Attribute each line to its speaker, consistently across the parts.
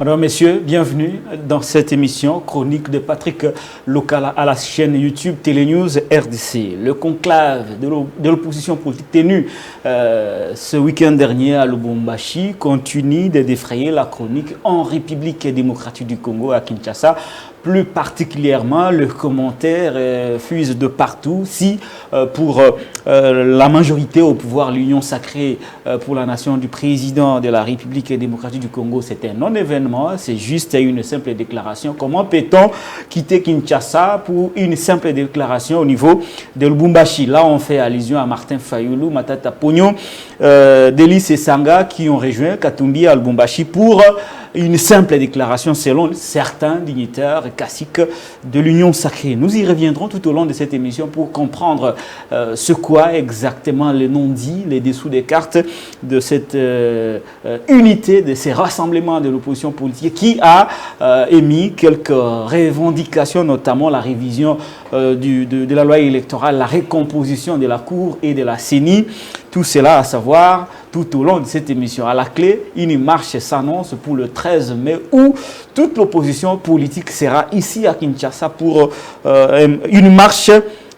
Speaker 1: Madame, Messieurs, bienvenue dans cette émission chronique de Patrick Lokala à la chaîne YouTube Télénews RDC. Le conclave de l'opposition politique tenu ce week-end dernier à Lubumbashi continue de défrayer la chronique en République démocratique du Congo à Kinshasa. Plus particulièrement, le commentaire fuse de partout. Si pour la majorité au pouvoir, l'Union sacrée pour la nation du président de la République démocratique du Congo, c'est un non-événement, c'est juste une simple déclaration. Comment peut-on quitter Kinshasa pour une simple déclaration au niveau de Lubumbashi? Là, on fait allusion à Martin Fayulu, Matata Pogno, Delis et Sanga qui ont rejoint Katumbi à Lubumbashi pour une simple déclaration selon certains dignitaires classiques de l'Union sacrée. Nous y reviendrons tout au long de cette émission pour comprendre ce qu'est exactement le non-dit, les dessous des cartes de cette unité, de ces rassemblements de l'opposition politique qui a émis quelques revendications, notamment la révision de la loi électorale, la recomposition de la Cour et de la CENI. Tout cela à savoir tout au long de cette émission. À la clé, une marche s'annonce pour le 13 mai où toute l'opposition politique sera ici à Kinshasa pour une marche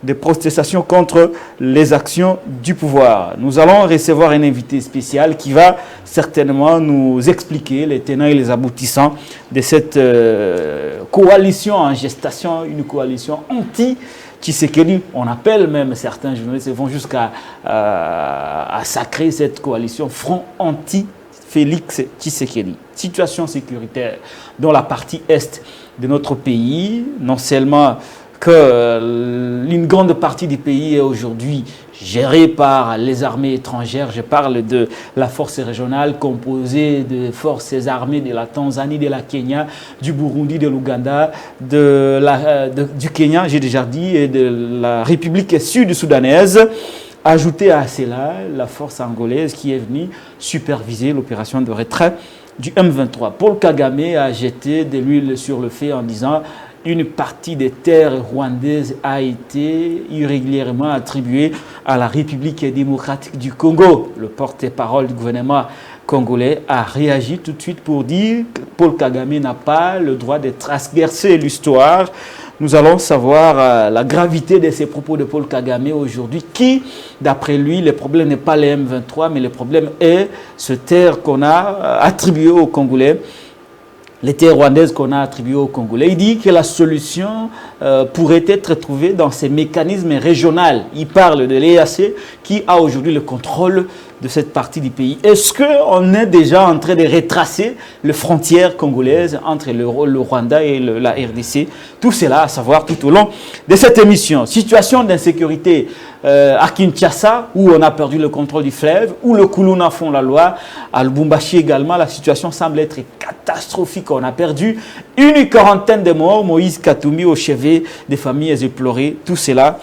Speaker 1: de protestation contre les actions du pouvoir. Nous allons recevoir un invité spécial qui va certainement nous expliquer les tenants et les aboutissants de cette coalition en gestation, une coalition anti-Tshisekedi. On appelle même certains journalistes vont jusqu'à sacrer cette coalition Front anti-Félix Tshisekedi. Situation sécuritaire dans la partie est de notre pays, non seulement qu'une grande partie du pays est aujourd'hui gérée par les armées étrangères. Je parle de la force régionale composée de forces armées de la Tanzanie, de la Kenya, du Burundi, de l'Ouganda, du Kenya, j'ai déjà dit, et de la République sud-soudanaise. Ajouté à cela, la force angolaise qui est venue superviser l'opération de retrait du M23. Paul Kagame a jeté de l'huile sur le feu en disant une partie des terres rwandaises a été irrégulièrement attribuée à la République démocratique du Congo. Le porte-parole du gouvernement congolais a réagi tout de suite pour dire que Paul Kagame n'a pas le droit de transgresser l'histoire. Nous allons savoir la gravité de ces propos de Paul Kagame aujourd'hui qui, d'après lui, le problème n'est pas les M23, mais le problème est ce terre qu'on a attribué aux Congolais. Les terres rwandaises qu'on a attribuées aux Congolais. Il dit que la solution pourrait être trouvée dans ces mécanismes régionaux. Il parle de l'EAC qui a aujourd'hui le contrôle de cette partie du pays. Est-ce qu'on est déjà en train de retracer les frontières congolaises entre le Rwanda et la RDC? Tout cela à savoir tout au long de cette émission. Situation d'insécurité à Kinshasa, où on a perdu le contrôle du fleuve, où le Koulouna font la loi. À Lubumbashi également, la situation semble être catastrophique. On a perdu une quarantaine de morts. Moïse Katumbi au chevet des familles éplorées. Tout cela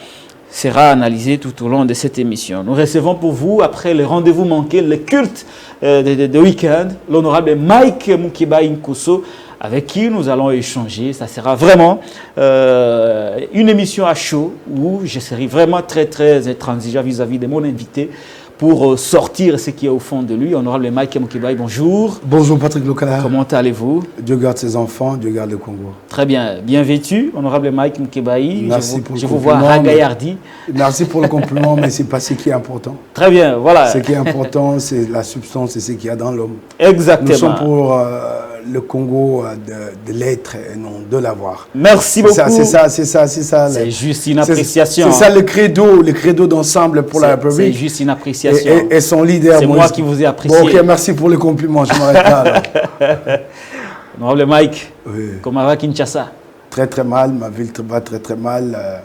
Speaker 1: sera analysé tout au long de cette émission. Nous recevons pour vous, après le rendez-vous manqué, le culte de week-end, l'honorable Mike Moukiba Inkosso, avec qui nous allons échanger. Ça sera vraiment une émission à chaud où je serai vraiment très intransigeant vis-à-vis de mon invité pour sortir ce qui est au fond de lui. Honorable Mike Moukiba, bonjour.
Speaker 2: Bonjour Patrick Lokala.
Speaker 1: Comment allez-vous?
Speaker 2: Dieu garde ses enfants, Dieu garde le Congo.
Speaker 1: Très bien. Bien vêtu, honorable Mike Moukiba.
Speaker 2: Merci pour le compliment.
Speaker 1: Je vous vois ragaillardi.
Speaker 2: Merci pour le compliment, mais ce n'est pas ce qui est important.
Speaker 1: Très bien, voilà.
Speaker 2: Ce qui est important, c'est la substance, c'est ce qu'il y a dans l'homme.
Speaker 1: Exactement.
Speaker 2: Nous sommes pour le Congo de l'être et non de l'avoir.
Speaker 1: Merci beaucoup.
Speaker 2: C'est ça.
Speaker 1: C'est juste une appréciation.
Speaker 2: C'est ça le credo d'ensemble pour la République.
Speaker 1: C'est juste une appréciation.
Speaker 2: Et son leader.
Speaker 1: C'est moi qui vous ai apprécié.
Speaker 2: Bon, ok, merci pour le compliment, je m'arrête là.
Speaker 1: Honorable Mike,
Speaker 2: oui.
Speaker 1: comment va Kinshasa?
Speaker 2: Très mal, ma ville va très mal.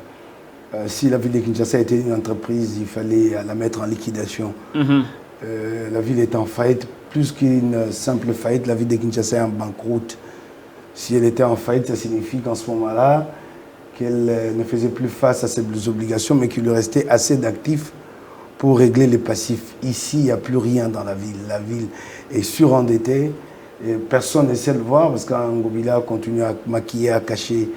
Speaker 2: Si la ville de Kinshasa était une entreprise, il fallait la mettre en liquidation. La ville est en faillite. Plus qu'une simple faillite, la ville de Kinshasa est en banqueroute. Si elle était en faillite, ça signifie qu'en ce moment-là, qu'elle ne faisait plus face à ses obligations, mais qu'il lui restait assez d'actifs pour régler les passifs. Ici, il n'y a plus rien dans la ville. La ville est surendettée. Et personne n'essaie de le voir parce qu'Angobila continue à maquiller, à cacher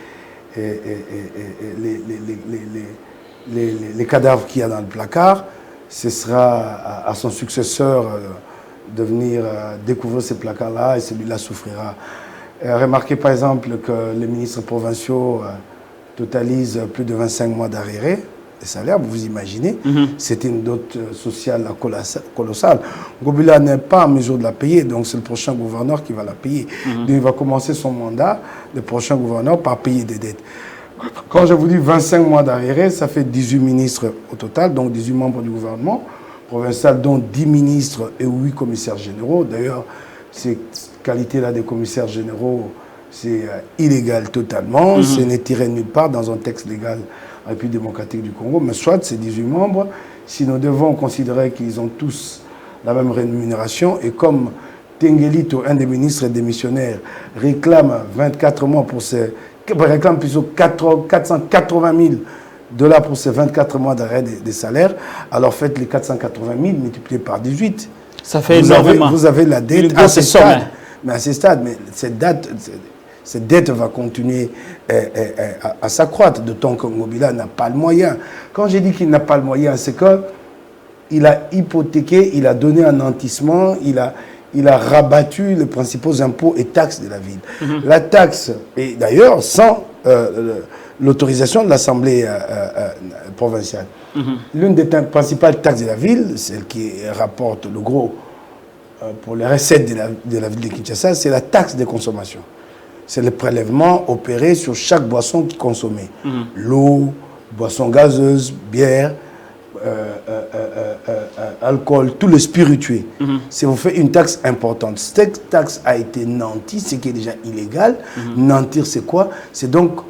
Speaker 2: les cadavres qu'il y a dans le placard. Ce sera à son successeur de venir découvrir ces placards-là et celui-là souffrira. Remarquez par exemple que les ministres provinciaux totalisent plus de 25 mois d'arriérés de salaire, vous imaginez, c'est une dot sociale colossale. Ngobila n'est pas en mesure de la payer, donc c'est le prochain gouverneur qui va la payer. Donc il va commencer son mandat, le prochain gouverneur, par payer des dettes. Quand je vous dis 25 mois d'arriérés, ça fait 18 ministres au total, donc 18 membres du gouvernement provincial, dont 10 ministres et 8 commissaires généraux. D'ailleurs, ces qualités-là des commissaires généraux, c'est illégal totalement, ce n'est tiré nulle part dans un texte légal en République démocratique du Congo, mais soit ces 18 membres, si nous devons considérer qu'ils ont tous la même rémunération, et comme Tengelito, un des ministres démissionnaires, réclame 24 mois pour ses... réclame plutôt 480 000 $ pour ces 24 mois d'arrêt des salaires, alors faites les 480 000 multipliés par 18.
Speaker 1: Ça fait énormément.
Speaker 2: Vous avez la dette à ce stade. Mais à ce stade, mais cette dette va continuer à s'accroître, d'autant que Ngobila n'a pas le moyen. Quand j'ai dit qu'il n'a pas le moyen, c'est qu'il a hypothéqué, il a donné un nantissement, il a rabattu les principaux impôts et taxes de la ville. La taxe, et d'ailleurs sans l'autorisation de l'Assemblée provinciale. L'une des principales taxes de la ville, celle qui rapporte le gros pour les recettes de la ville de Kinshasa, c'est la taxe de consommation. C'est le prélèvement opéré sur chaque boisson qui est consommée. L'eau, boisson gazeuse, bière, alcool, tous les spiritueux. C'est vous fait une taxe importante. Cette taxe a été nantie, ce qui est déjà illégal. Nantir, c'est quoi? C'est donc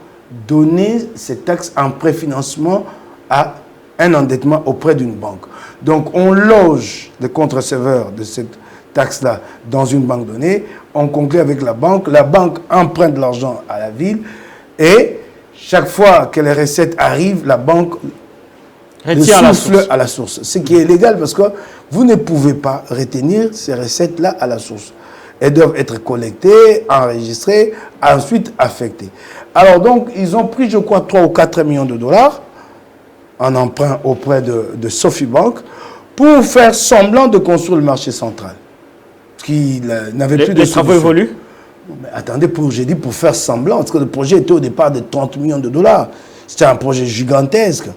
Speaker 2: donner cette taxe en préfinancement à un endettement auprès d'une banque. Donc on loge le contre-receveur de cette taxe-là dans une banque donnée, on conclut avec la banque emprunte l'argent à la ville et chaque fois que les recettes arrivent, la banque le souffle à la source. Ce qui est illégal parce que vous ne pouvez pas retenir ces recettes-là à la source. Elles doivent être collectées, enregistrées, ensuite affectées. Alors donc, ils ont pris, je crois, 3 ou 4 millions de dollars en emprunt auprès de Sophie Bank pour faire semblant de construire le marché central. Parce qu'il n'avait plus de
Speaker 1: les travaux évoluent.
Speaker 2: Mais attendez, j'ai dit pour faire semblant, parce que le projet était au départ de 30 millions de dollars. C'était un projet gigantesque.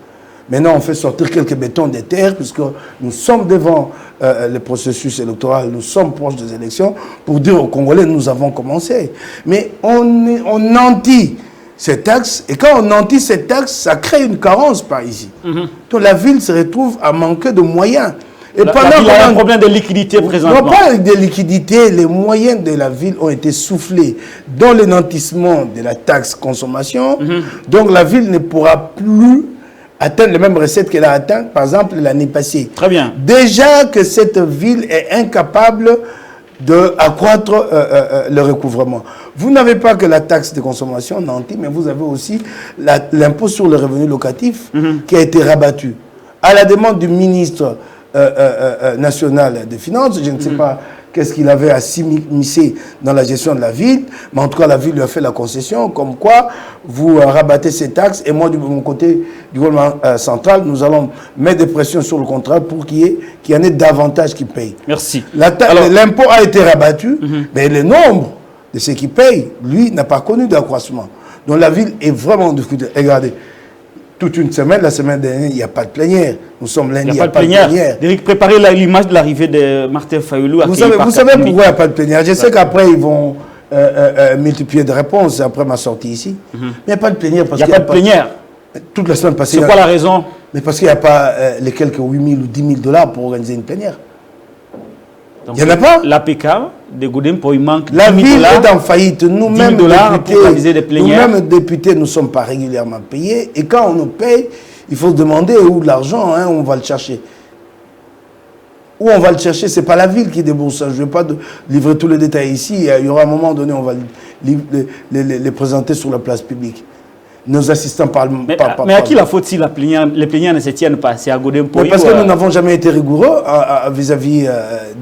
Speaker 2: Maintenant, on fait sortir quelques bétons des terres, puisque nous sommes devant le processus électoral, nous sommes proches des élections, pour dire aux Congolais, nous avons commencé. Mais on nantit ces taxes, et quand on nantit ces taxes, ça crée une carence par ici. Donc la ville se retrouve à manquer de moyens. Et
Speaker 1: il y a un problème de liquidité présentement.
Speaker 2: Non, pas de liquidité, les moyens de la ville ont été soufflés dans le nantissement de la taxe consommation. Donc la ville ne pourra plus atteindre les mêmes recettes qu'elle a atteintes, par exemple, l'année passée.
Speaker 1: Très bien.
Speaker 2: Déjà que cette ville est incapable d'accroître le recouvrement. Vous n'avez pas que la taxe de consommation nantie, mais vous avez aussi l'impôt sur le revenu locatif qui a été rabattu. À la demande du ministre national des Finances, je ne sais pas qu'est-ce qu'il avait à s'immiscer dans la gestion de la ville, mais en tout cas la ville lui a fait la concession, comme quoi vous rabattez ces taxes, et moi de mon côté du gouvernement central, nous allons mettre des pressions sur le contrat pour qu'il y en ait davantage qui payent.
Speaker 1: Merci.
Speaker 2: L'impôt a été rabattu, mais le nombre de ceux qui payent, lui, n'a pas connu d'accroissement. Donc la ville est vraiment en difficulté. Regardez, toute une semaine, la semaine dernière, il n'y a pas de plénière. Nous sommes lundi, il n'y a pas de plénière.
Speaker 1: Derrick, préparez l'image de l'arrivée de Martin Fayoulou.
Speaker 2: Vous savez pourquoi il n'y a pas de plénière? Je sais qu'après, ils vont multiplier de réponses après ma sortie ici. Mais il n'y a pas de plénière.
Speaker 1: Il n'y a pas de plénière.
Speaker 2: Toute la semaine passée.
Speaker 1: C'est quoi la raison?
Speaker 2: Mais parce qu'il n'y a pas les quelques 8 000 ou 10 000 dollars pour organiser une plénière. Il n'y en a pas.
Speaker 1: L'APK de Goudem, pour il manque 10 000
Speaker 2: La ville
Speaker 1: dollars,
Speaker 2: est en faillite. Nous-mêmes, députés, nous ne sommes pas régulièrement payés. Et quand on nous paye, il faut se demander où l'argent, on va le chercher. Où on va le chercher, ce n'est pas la ville qui débourse. Je ne vais pas livrer tous les détails ici. Il y aura un moment donné, on va les présenter sur la place publique. Nos assistants parlent pas.
Speaker 1: Mais à qui la faute si les plénières ne se tiennent pas? C'est à Goudem pour
Speaker 2: parce que nous n'avons jamais été rigoureux vis-à-vis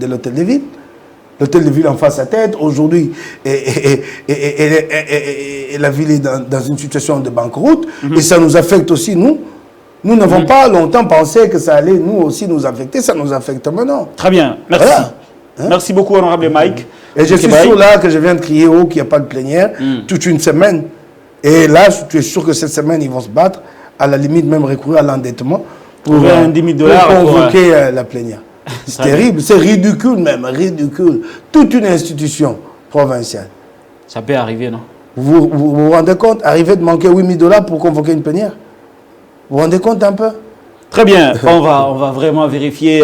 Speaker 2: de l'hôtel de ville. L'hôtel de ville en face à tête, aujourd'hui, et la ville est dans une situation de banqueroute, et ça nous affecte aussi, nous. Nous n'avons pas longtemps pensé que ça allait nous aussi nous affecter, ça nous affecte maintenant.
Speaker 1: Très bien, merci. Voilà.
Speaker 2: Hein?
Speaker 1: Merci beaucoup, honorable Mike.
Speaker 2: Et je suis sûr là que je viens de crier haut qu'il n'y a pas de plénière toute une semaine. Et là, tu es sûr que cette semaine, ils vont se battre, à la limite même recourir à l'endettement pour convoquer la plénière. C'est terrible, c'est ridicule même, ridicule. Toute une institution provinciale.
Speaker 1: Ça peut arriver, non?
Speaker 2: Vous rendez compte, arriver de manquer 8 000 $ pour convoquer une plénière? Vous vous rendez compte un peu?
Speaker 1: Très bien, on va vraiment vérifier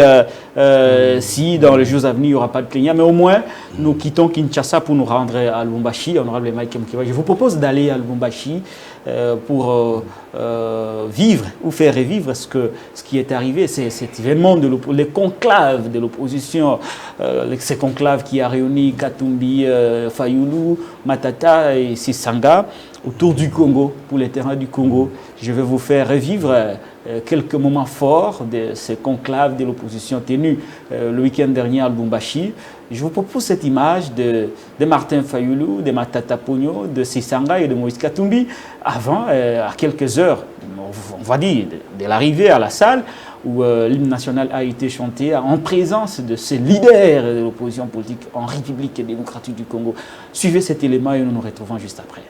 Speaker 1: si dans les jours à venir, il n'y aura pas de plénière. Mais au moins, nous quittons Kinshasa pour nous rendre à Lubumbashi. Honorable Mike Mkiva, je vous propose d'aller à Lubumbashi pour vivre ou faire revivre ce qui est arrivé. Cet événement, les conclaves de l'opposition, ces conclaves qui a réuni Katumbi, Fayulu, Matata et Sisanga autour du Congo, pour les terrains du Congo. Je vais vous faire revivre quelques moments forts de ces conclaves de l'opposition tenus le week-end dernier à Lubumbashi. Je vous propose cette image de Martin Fayulu, de Matata Ponyo, de Sisanga et de Moïse Katumbi avant, à quelques heures, on va dire, de l'arrivée à la salle où l'hymne national a été chanté en présence de ces leaders de l'opposition politique en République démocratique du Congo. Suivez cet élément et nous nous retrouvons juste après.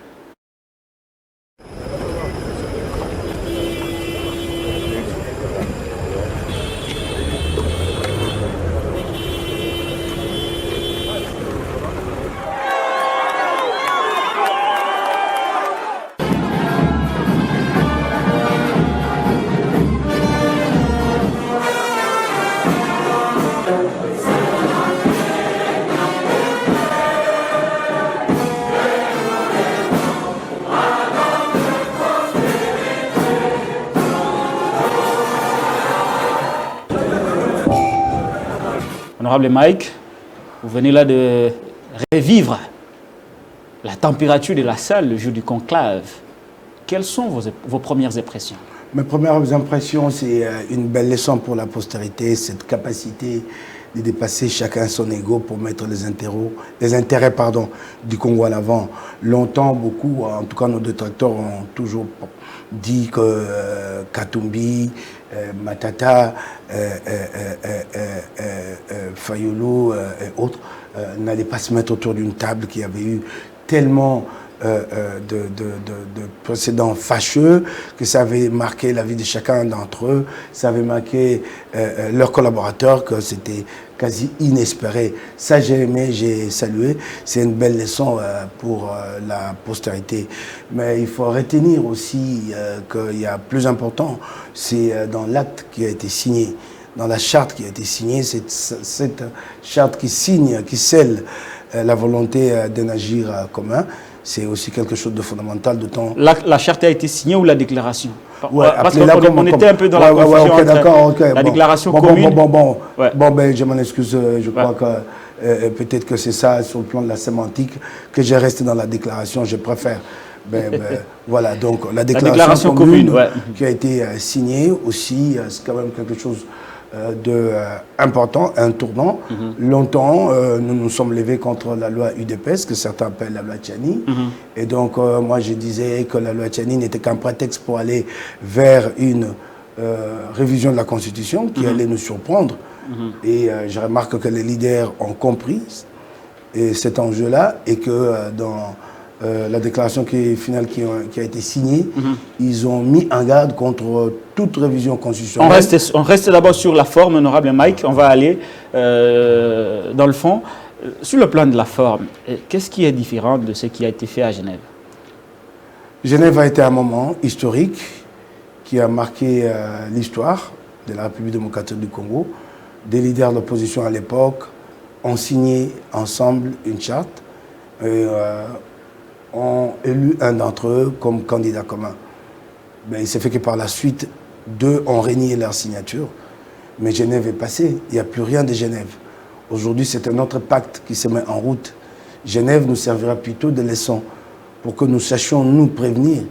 Speaker 1: Honorable Mike, vous venez là de revivre la température de la salle le jour du conclave. Quelles sont vos premières impressions?
Speaker 2: Mes premières impressions, c'est une belle leçon pour la postérité, cette capacité de dépasser chacun son ego pour mettre les intérêts du Congo à l'avant. Longtemps, beaucoup, en tout cas nos détracteurs ont toujours dit que Katumbi, Matata, Fayulu et autres n'allaient pas se mettre autour d'une table qui avait eu tellement de précédents fâcheux, que ça avait marqué la vie de chacun d'entre eux, ça avait marqué leurs collaborateurs, que c'était quasi inespéré. Ça, j'ai aimé, j'ai salué. C'est une belle leçon pour la postérité. Mais il faut retenir aussi qu'il y a plus important, c'est dans l'acte qui a été signé, dans la charte qui a été signée, cette charte qui signe, qui scelle la volonté d'un agir commun. C'est aussi quelque chose de fondamental.
Speaker 1: La charte a été signée ou la déclaration?
Speaker 2: Ouais,
Speaker 1: parce qu'on était un peu dans la confusion entre la déclaration commune.
Speaker 2: Ben, je m'en excuse, je crois que peut-être que c'est ça, sur le plan de la sémantique, que j'ai resté dans la déclaration, je préfère. Voilà, donc la déclaration commune qui a été signée aussi, c'est quand même quelque chose important, un tournant. Longtemps, nous nous sommes levés contre la loi UDPS, que certains appellent la loi Tchani. Et donc, moi, je disais que la loi Tchani n'était qu'un prétexte pour aller vers une révision de la Constitution qui allait nous surprendre. Et je remarque que les leaders ont compris cet enjeu-là et que dans la déclaration finale qui a été signée, ils ont mis en garde contre toute révision constitutionnelle.
Speaker 1: On reste d'abord sur la forme, honorable Mike. On va aller dans le fond. Sur le plan de la forme, qu'est-ce qui est différent de ce qui a été fait à Genève?
Speaker 2: Genève a été un moment historique qui a marqué l'histoire de la République démocratique du Congo. Des leaders de l'opposition à l'époque ont signé ensemble une charte et ont élu un d'entre eux comme candidat commun. Mais il s'est fait que par la suite, deux ont renié leur signature. Mais Genève est passée, il n'y a plus rien de Genève. Aujourd'hui, c'est un autre pacte qui se met en route. Genève nous servira plutôt de leçon pour que nous sachions nous prévenir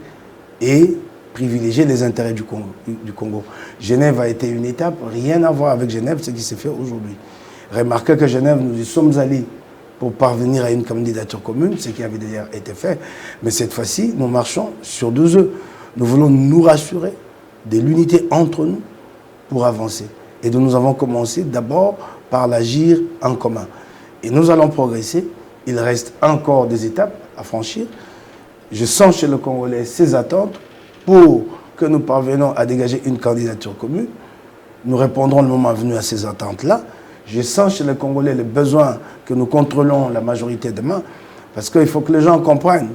Speaker 2: et privilégier les intérêts du Congo. Genève a été une étape, rien à voir avec Genève, ce qui s'est fait aujourd'hui. Remarquez que Genève, nous y sommes allés pour parvenir à une candidature commune, ce qui avait déjà été fait. Mais cette fois-ci, nous marchons sur deux œufs. Nous voulons nous rassurer de l'unité entre nous pour avancer. Et donc nous avons commencé d'abord par l'agir en commun. Et nous allons progresser. Il reste encore des étapes à franchir. Je sens chez le Congolais ses attentes pour que nous parvenions à dégager une candidature commune. Nous répondrons le moment venu à ces attentes-là. Je sens chez les Congolais le besoin que nous contrôlons la majorité demain, parce qu'il faut que les gens comprennent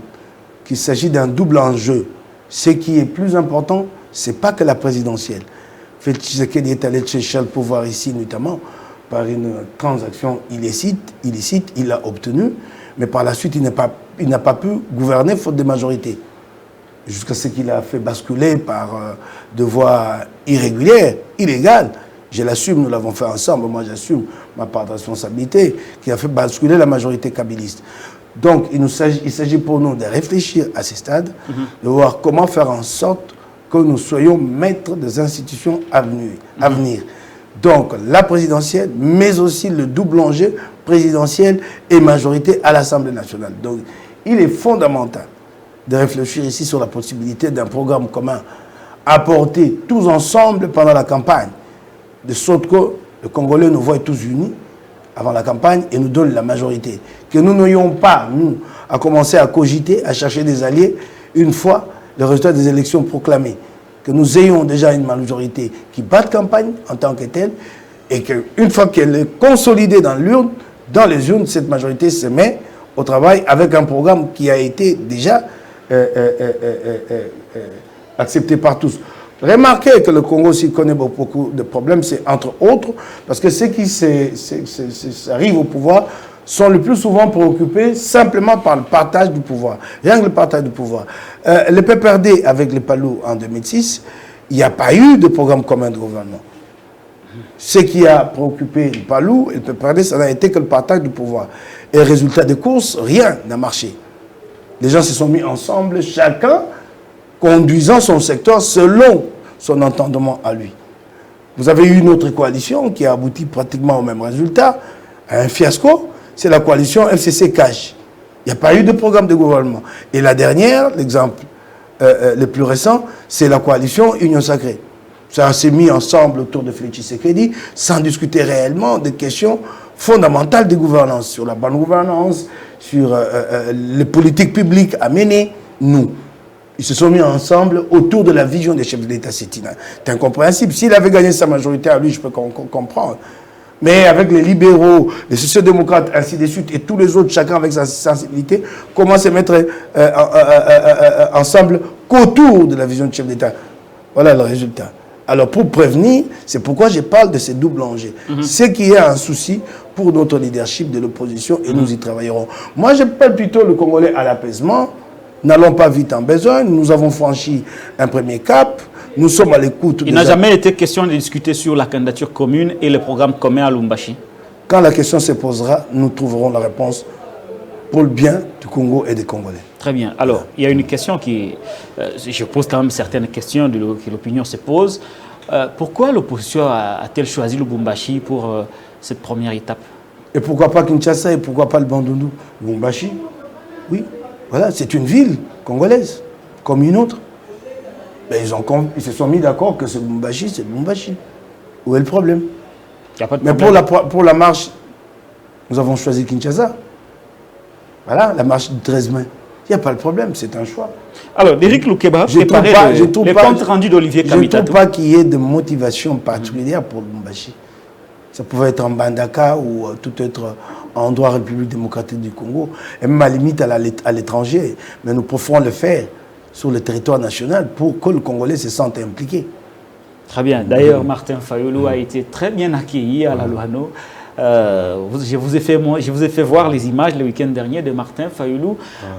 Speaker 2: qu'il s'agit d'un double enjeu. Ce qui est plus important, ce n'est pas que la présidentielle. Félix Tshisekedi est allé chercher le pouvoir ici, notamment par une transaction illicite, il l'a obtenu, mais par la suite, il n'a pas pu gouverner faute de majorité. Jusqu'à ce qu'il a fait basculer par de voies irrégulières, illégales. Je l'assume, nous l'avons fait ensemble, moi j'assume ma part de responsabilité, qui a fait basculer la majorité kabyliste. Donc il s'agit pour nous de réfléchir à ces stades, de voir comment faire en sorte que nous soyons maîtres des institutions à venir. Donc la présidentielle, mais aussi le double enjeu présidentiel et majorité à l'Assemblée nationale. Donc il est fondamental de réfléchir ici sur la possibilité d'un programme commun apporté tous ensemble pendant la campagne, de sorte que le Congolais nous voit tous unis avant la campagne et nous donne la majorité. Que nous n'ayons pas, nous, à commencer à cogiter, à chercher des alliés une fois le résultat des élections proclamées. Que nous ayons déjà une majorité qui batte campagne en tant que telle et qu'une fois qu'elle est consolidée dans les urnes, cette majorité se met au travail avec un programme qui a été déjà accepté par tous. Remarquez que le Congo aussi connaît beaucoup de problèmes, c'est entre autres, parce que ceux qui arrivent au pouvoir sont le plus souvent préoccupés simplement par le partage du pouvoir. Rien que le partage du pouvoir. Le PPRD avec les Palou en 2006, il n'y a pas eu de programme commun de gouvernement. Ce qui a préoccupé le Palou et le PPRD, ça n'a été que le partage du pouvoir. Et résultat des courses, rien n'a marché. Les gens se sont mis ensemble, chacun conduisant son secteur selon son entendement à lui. Vous avez eu une autre coalition qui a abouti pratiquement au même résultat, à un fiasco, c'est la coalition FCC-CAJ. Il n'y a pas eu de programme de gouvernement. Et la dernière, l'exemple le plus récent, c'est la coalition Union Sacrée. Ça s'est mis ensemble autour de Félix Tshisekedi sans discuter réellement des questions fondamentales de gouvernance, sur la bonne gouvernance, sur les politiques publiques à mener, nous. Ils se sont mis ensemble autour de la vision des chefs de l'État. C'est incompréhensible. S'il avait gagné sa majorité à lui, je peux comprendre. Mais avec les libéraux, les sociodémocrates, ainsi de suite, et tous les autres, chacun avec sa sensibilité, comment se mettre ensemble qu'autour de la vision du chef d'État. Voilà le résultat. Alors pour prévenir, c'est pourquoi je parle de ces doubles enjeux. C'est qu'il y a un souci pour notre leadership de l'opposition et nous y travaillerons. Moi, j'appelle plutôt le Congolais à l'apaisement. N'allons pas vite en besoin. Nous avons franchi un premier cap. Nous sommes à l'écoute.
Speaker 1: Il n'a jamais été question de discuter sur la candidature commune et le programme commun à Lubumbashi.
Speaker 2: Quand la question se posera, nous trouverons la réponse pour le bien du Congo et des Congolais.
Speaker 1: Très bien. Alors, il y a une question qui... je pose quand même certaines questions que l'opinion se pose. Pourquoi l'opposition a-t-elle choisi Lubumbashi pour cette première étape?
Speaker 2: Et pourquoi pas Kinshasa et pourquoi pas le Bandundu? Lubumbashi, oui. Voilà, c'est une ville congolaise, comme une autre. Mais ils se sont mis d'accord que c'est Lubumbashi, c'est Lubumbashi. Où est le problème?
Speaker 1: Y a pas de
Speaker 2: Mais
Speaker 1: problème.
Speaker 2: pour la marche, nous avons choisi Kinshasa. Voilà, la marche du 13 mai. Il n'y a pas de problème, c'est un choix.
Speaker 1: Alors, Éric Loukeba préparait le compte rendu d'Olivier Kamitatou.
Speaker 2: Je ne trouve pas qu'il y ait de motivation particulière pour Lubumbashi. Ça pouvait être en Bandaka ou tout autre endroit République démocratique du Congo, et même à la limite à l'étranger. Mais nous préférons le faire sur le territoire national pour que le Congolais se sente impliqué.
Speaker 1: Très bien. D'ailleurs, Martin Fayulu a été très bien accueilli à la Luano. Je vous ai fait voir les images le week-end dernier de Martin Fayulu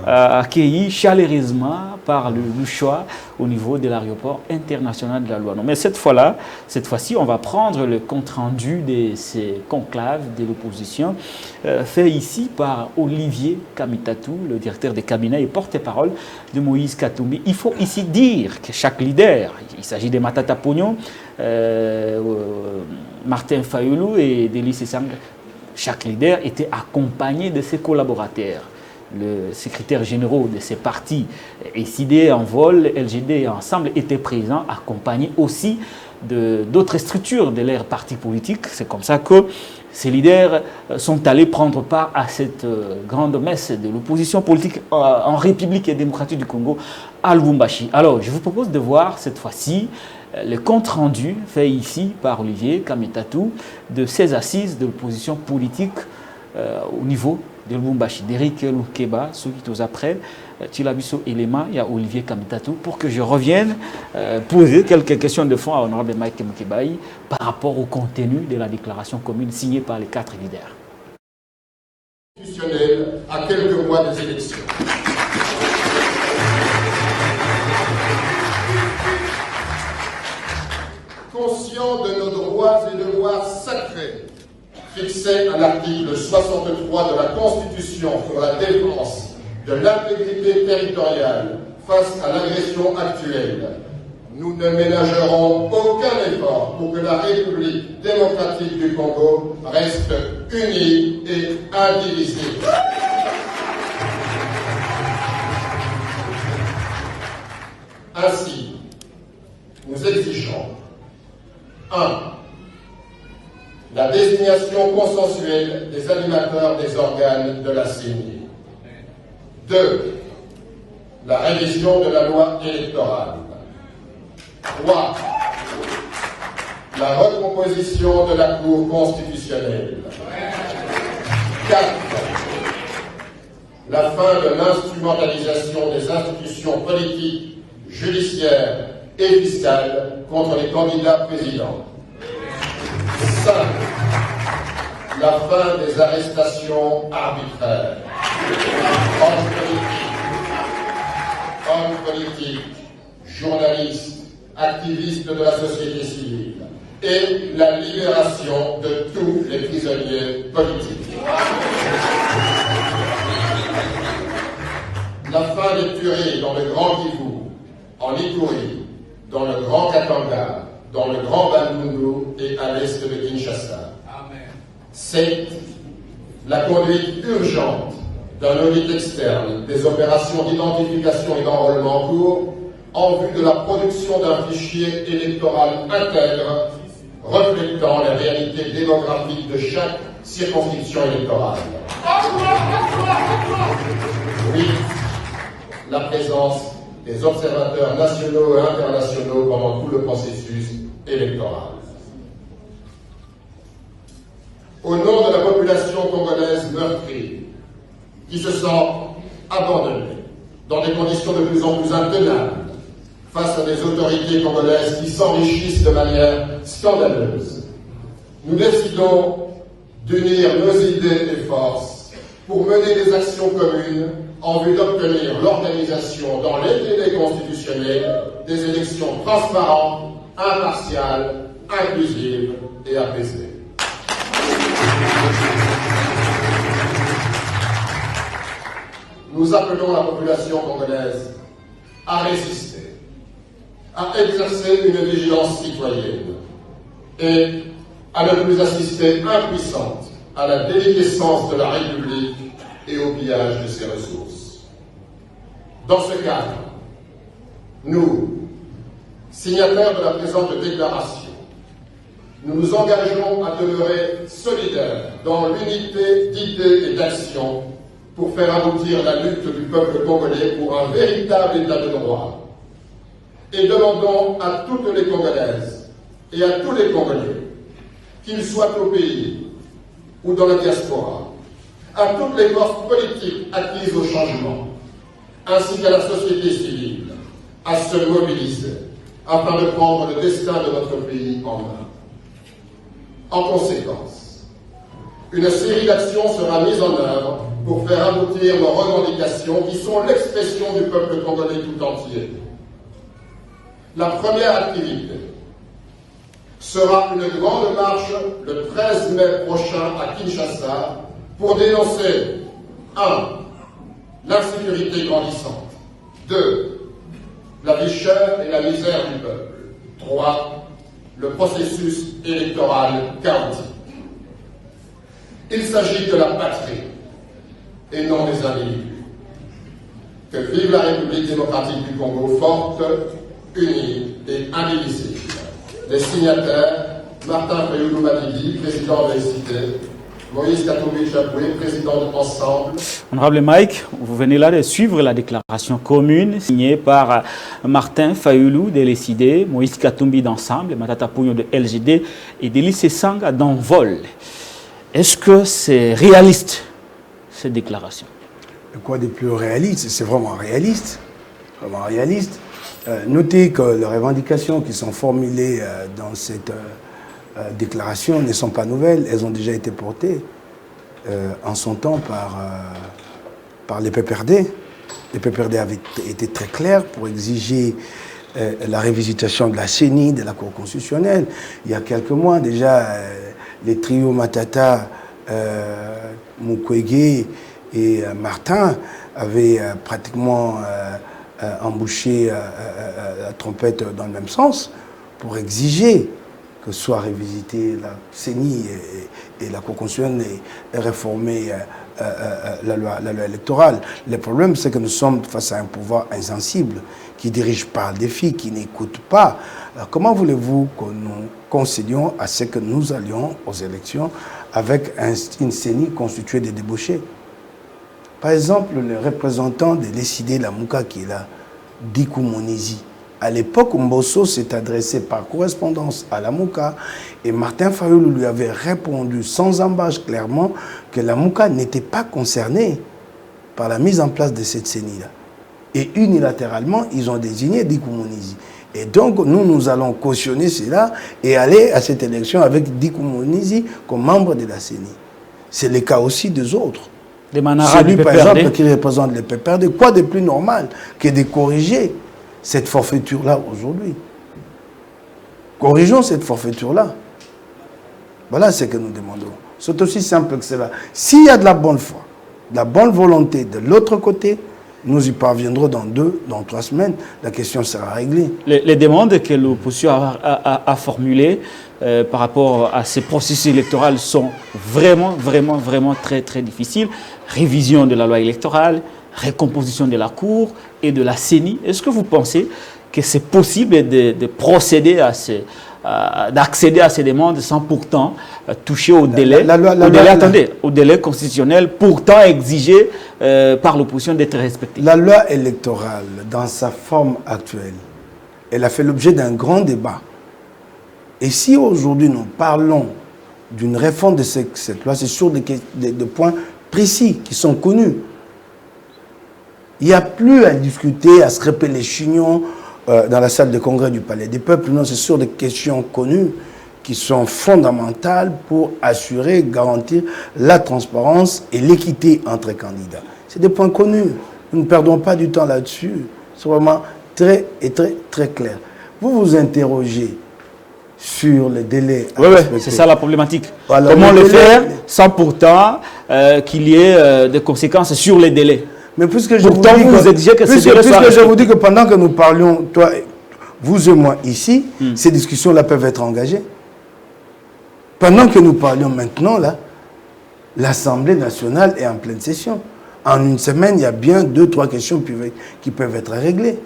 Speaker 1: accueilli chaleureusement par le choix au niveau de l'aéroport international de la Luano. Mais cette fois-ci, on va prendre le compte-rendu de ces conclaves de l'opposition fait ici par Olivier Kamitatou, le directeur des cabinets et porte-parole de Moïse Katumbi. Il faut ici dire que chaque leader, il s'agit de Matata Pognon, Martin Fayulu et Delis Esang, chaque leader était accompagné de ses collaborateurs. Le secrétaire général de ces partis, SID, Envol, LGD ensemble étaient présents, accompagnés aussi d'autres structures de leurs partis politiques. C'est comme ça que Ces leaders sont allés prendre part à cette grande messe de l'opposition politique en République démocratique du Congo à Lubumbashi. Alors, je vous propose de voir cette fois-ci le compte rendu fait ici par Olivier Kametatou de ces assises de l'opposition politique au niveau de Lubumbashi. D'Eric Lukeba, ceux qui sont après, Tilabiso Elema, il y a Olivier Kametatou, pour que je revienne poser quelques questions de fond à Honorable Mike Mukebai par rapport au contenu de la déclaration commune signée par les 4 leaders.
Speaker 3: À quelques mois des élections. Conscient de nos droits et devoirs sacrés, fixés à l'article 63 de la Constitution sur la défense de l'intégrité territoriale face à l'agression actuelle, nous ne ménagerons aucun effort pour que la République démocratique du Congo reste unie et indivisible. Ainsi, nous exigeons 1. La désignation consensuelle des animateurs des organes de la CENI. 2. La révision de la loi électorale. 3. La recomposition de la Cour constitutionnelle. 4. La fin de l'instrumentalisation des institutions politiques, judiciaires et fiscales contre les candidats présidents. 5. La fin des arrestations arbitraires. Hommes politiques, journalistes, activistes de la société civile et la libération de tous les prisonniers politiques. La fin des tueries dans le Grand Kivu, en Ituri, dans le Grand Katanga, dans le Grand Bandundu et à l'est de Kinshasa. 7. La conduite urgente d'un audit externe des opérations d'identification et d'enrôlement en cours en vue de la production d'un fichier électoral intègre reflétant les réalités démographiques de chaque circonscription électorale. 8. La présence des observateurs nationaux et internationaux pendant tout le processus électoral. Au nom de la population congolaise meurtrie, qui se sent abandonnée dans des conditions de plus en plus intenables face à des autorités congolaises qui s'enrichissent de manière scandaleuse, nous décidons d'unir nos idées et forces pour mener des actions communes en vue d'obtenir l'organisation dans les délais constitutionnels des élections transparentes, impartiales, inclusives et apaisées. Nous appelons la population congolaise à résister, à exercer une vigilance citoyenne et à ne plus assister impuissante à la déliquescence de la République et au pillage de ses ressources. Dans ce cadre, nous, signataires de la présente déclaration, nous nous engageons à demeurer solidaires dans l'unité d'idées et d'actions pour faire aboutir la lutte du peuple congolais pour un véritable état de droit. Et demandons à toutes les Congolaises et à tous les Congolais, qu'ils soient au pays ou dans la diaspora, à toutes les forces politiques acquises au changement, ainsi qu'à la société civile, à se mobiliser afin de prendre le destin de notre pays en main. En conséquence, une série d'actions sera mise en œuvre pour faire aboutir nos revendications qui sont l'expression du peuple congolais tout entier. La première activité sera une grande marche le 13 mai prochain à Kinshasa pour dénoncer 1. L'insécurité grandissante. 2. La vie chère et la misère du peuple. 3. Le processus électoral chaotique. Il s'agit de la patrie et non des individus. Que vive la République démocratique du Congo forte, unie et indivisible. Les signataires, Martin Fayoulou Madidi, président de l'ECT, Moïse Katumbi Chapoué, président de Ensemble.
Speaker 1: Honorable Mike, vous venez là de suivre la déclaration commune signée par Martin Fayoulou de l'ECD, Moïse Katumbi d'Ensemble, Matata Pouyon de LGD et Délice Sanga d'Envol. Est-ce que c'est réaliste, cette déclaration?
Speaker 2: Quoi de plus réaliste? C'est vraiment réaliste. Vraiment réaliste. Notez que les revendications qui sont formulées dans cette déclaration ne sont pas nouvelles. Elles ont déjà été portées en son temps par les PPRD. Les PPRD avaient été très clairs pour exiger la révisitation de la CENI, de la Cour constitutionnelle. Il y a quelques mois déjà, les trios Matata, Mukwege et Martin avaient pratiquement embouché la trompette dans le même sens pour exiger que soit révisitée la CENI et la Cour constitutionnelle et réformer la loi électorale. Le problème, c'est que nous sommes face à un pouvoir insensible qui dirige par le défi, qui n'écoute pas. Alors, comment voulez-vous que nous concédions à ce que nous allions aux élections avec une CENI constituée de débauchés? Par exemple, le représentant de l'ECD, la Mouka, qui est là, Dikou Monizi. À l'époque, Mbosso s'est adressé par correspondance à la Mouka et Martin Fayoulou lui avait répondu sans embâche clairement que la Mouka n'était pas concernée par la mise en place de cette CENI-là. Et unilatéralement, ils ont désigné Dikou Monizi. Et donc, nous allons cautionner cela et aller à cette élection avec Dikou Monizi comme membre de la CENI. C'est le cas aussi des autres. Celui, par exemple, qui représente les PPRD. Quoi de plus normal que de corriger cette forfaiture-là aujourd'hui? Corrigeons cette forfaiture-là. Voilà ce que nous demandons. C'est aussi simple que cela. S'il y a de la bonne foi, de la bonne volonté de l'autre côté, nous y parviendrons dans 3 semaines. La question sera réglée.
Speaker 1: Les demandes que l'opposition a formulées par rapport à ces processus électoraux sont vraiment très difficiles. Révision de la loi électorale, récomposition de la Cour et de la CENI. Est-ce que vous pensez que c'est possible de procéder à d'accéder à ces demandes sans pourtant toucher au délai, au délai constitutionnel pourtant exigé par l'opposition d'être respecté?
Speaker 2: La loi électorale, dans sa forme actuelle, elle a fait l'objet d'un grand débat. Et si aujourd'hui nous parlons d'une réforme de cette loi, c'est sur des points précis qui sont connus. Il n'y a plus à discuter, à se crêper les chignons dans la salle de congrès du Palais des Peuples. Non, c'est sur des questions connues qui sont fondamentales pour assurer, garantir la transparence et l'équité entre candidats. C'est des points connus. Nous ne perdons pas du temps là-dessus. C'est vraiment très clair. Vous vous interrogez sur les délais.
Speaker 1: Oui, c'est ça la problématique. Alors, comment le faire sans pourtant qu'il y ait des conséquences sur les délais?
Speaker 2: Mais puisque je vous dis que pendant que nous parlions, toi, vous et moi ici, ces discussions-là peuvent être engagées. Pendant que nous parlions maintenant, là, l'Assemblée nationale est en pleine session. En une semaine, il y a bien 2-3 questions qui peuvent être réglées.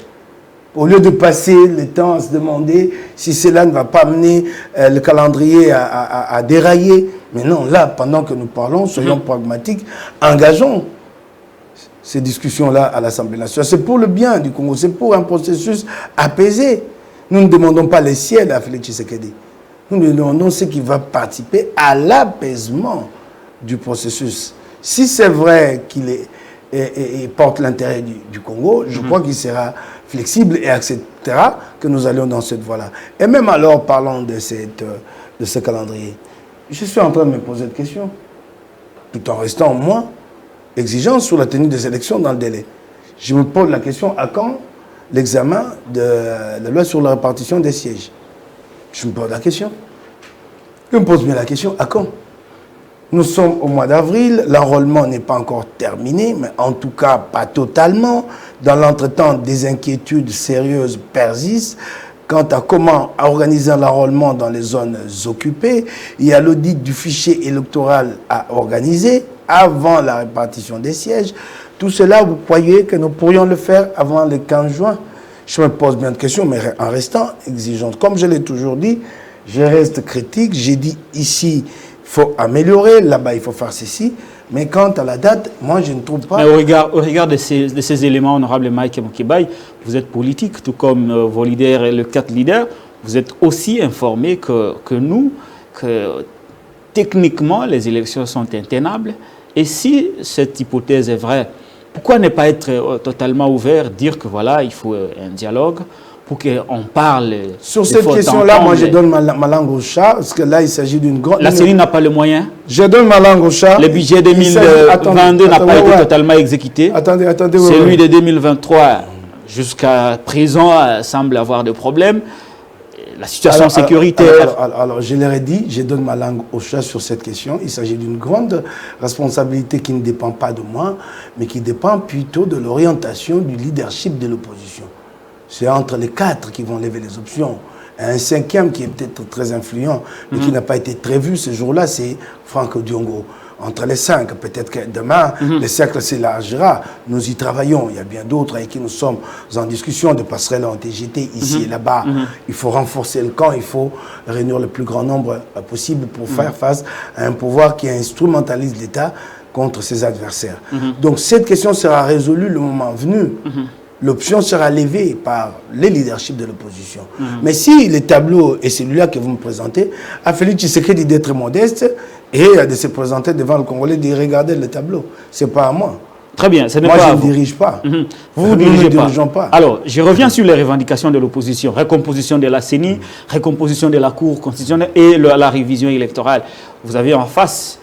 Speaker 2: Au lieu de passer le temps à se demander si cela ne va pas amener le calendrier à dérailler. Mais non, là, pendant que nous parlons, soyons pragmatiques, engageons ces discussions-là à l'Assemblée nationale. C'est pour le bien du Congo, c'est pour un processus apaisé. Nous ne demandons pas les ciels à Félix Tshisekedi. Nous demandons ce qui va participer à l'apaisement du processus. Si c'est vrai qu'il porte l'intérêt du Congo, je crois qu'il sera flexible et acceptera que nous allions dans cette voie-là. Et même alors, parlons de ce calendrier. Je suis en train de me poser cette question, tout en restant, moi, exigeant sur la tenue des élections dans le délai. Je me pose la question, à quand l'examen de la loi sur la répartition des sièges? Je me pose la question. Je me pose bien la question, à quand? Nous sommes au mois d'avril, l'enrôlement n'est pas encore terminé, mais en tout cas pas totalement. Dans l'entretemps, des inquiétudes sérieuses persistent quant à comment organiser l'enrôlement dans les zones occupées. Il y a l'audit du fichier électoral à organiser avant la répartition des sièges. Tout cela, vous croyez que nous pourrions le faire avant le 15 juin? Je me pose bien de questions, mais en restant exigeante. Comme je l'ai toujours dit, je reste critique. J'ai dit ici, il faut améliorer, là-bas, il faut faire ceci. Mais quant à la date, moi, je ne trouve pas...
Speaker 1: Mais au regard de ces éléments, honorable Mike Mokibaye, vous êtes politique, tout comme vos leaders et les 4 leaders. Vous êtes aussi informés que nous, que techniquement, les élections sont intenables. Et si cette hypothèse est vraie, pourquoi ne pas être totalement ouvert, dire que voilà, il faut un dialogue pour qu'on parle...
Speaker 2: Sur cette question-là, moi, je donne ma langue au chat, parce que là, il s'agit d'une grande...
Speaker 1: La CENI n'a pas le moyen.
Speaker 2: Je donne ma langue au chat.
Speaker 1: Le budget 2022 n'a pas été totalement exécuté.
Speaker 2: Attendez.
Speaker 1: Celui de 2023, jusqu'à présent, semble avoir des problèmes. La situation sécuritaire...
Speaker 2: Alors, je leur ai dit, je donne ma langue au chat sur cette question. Il s'agit d'une grande responsabilité qui ne dépend pas de moi, mais qui dépend plutôt de l'orientation du leadership de l'opposition. C'est entre les 4 qui vont lever les options. Un 5e qui est peut-être très influent, mais qui n'a pas été très vu ce jour-là, c'est Franck Diongo. Entre les 5, peut-être que demain, le cercle s'élargira. Nous y travaillons. Il y a bien d'autres avec qui nous sommes en discussion de passerelles en TGT, ici et là-bas. Il faut renforcer le camp, il faut réunir le plus grand nombre possible pour faire face à un pouvoir qui instrumentalise l'État contre ses adversaires. Donc cette question sera résolue le moment venu. L'option sera levée par les leaderships de l'opposition. Mais si le tableau est celui-là que vous me présentez, à Félix Tshisekedi d'être modeste et de se présenter devant le Congolais, de regarder le tableau. Ce n'est pas à moi.
Speaker 1: Très bien, ce n'est
Speaker 2: moi,
Speaker 1: pas
Speaker 2: je
Speaker 1: à
Speaker 2: ne
Speaker 1: vous.
Speaker 2: dirige pas.
Speaker 1: Vous ne dirigez
Speaker 2: pas.
Speaker 1: Alors, je reviens sur les revendications de l'opposition. Recomposition de la CENI, recomposition de la Cour constitutionnelle et la révision électorale. Vous avez en face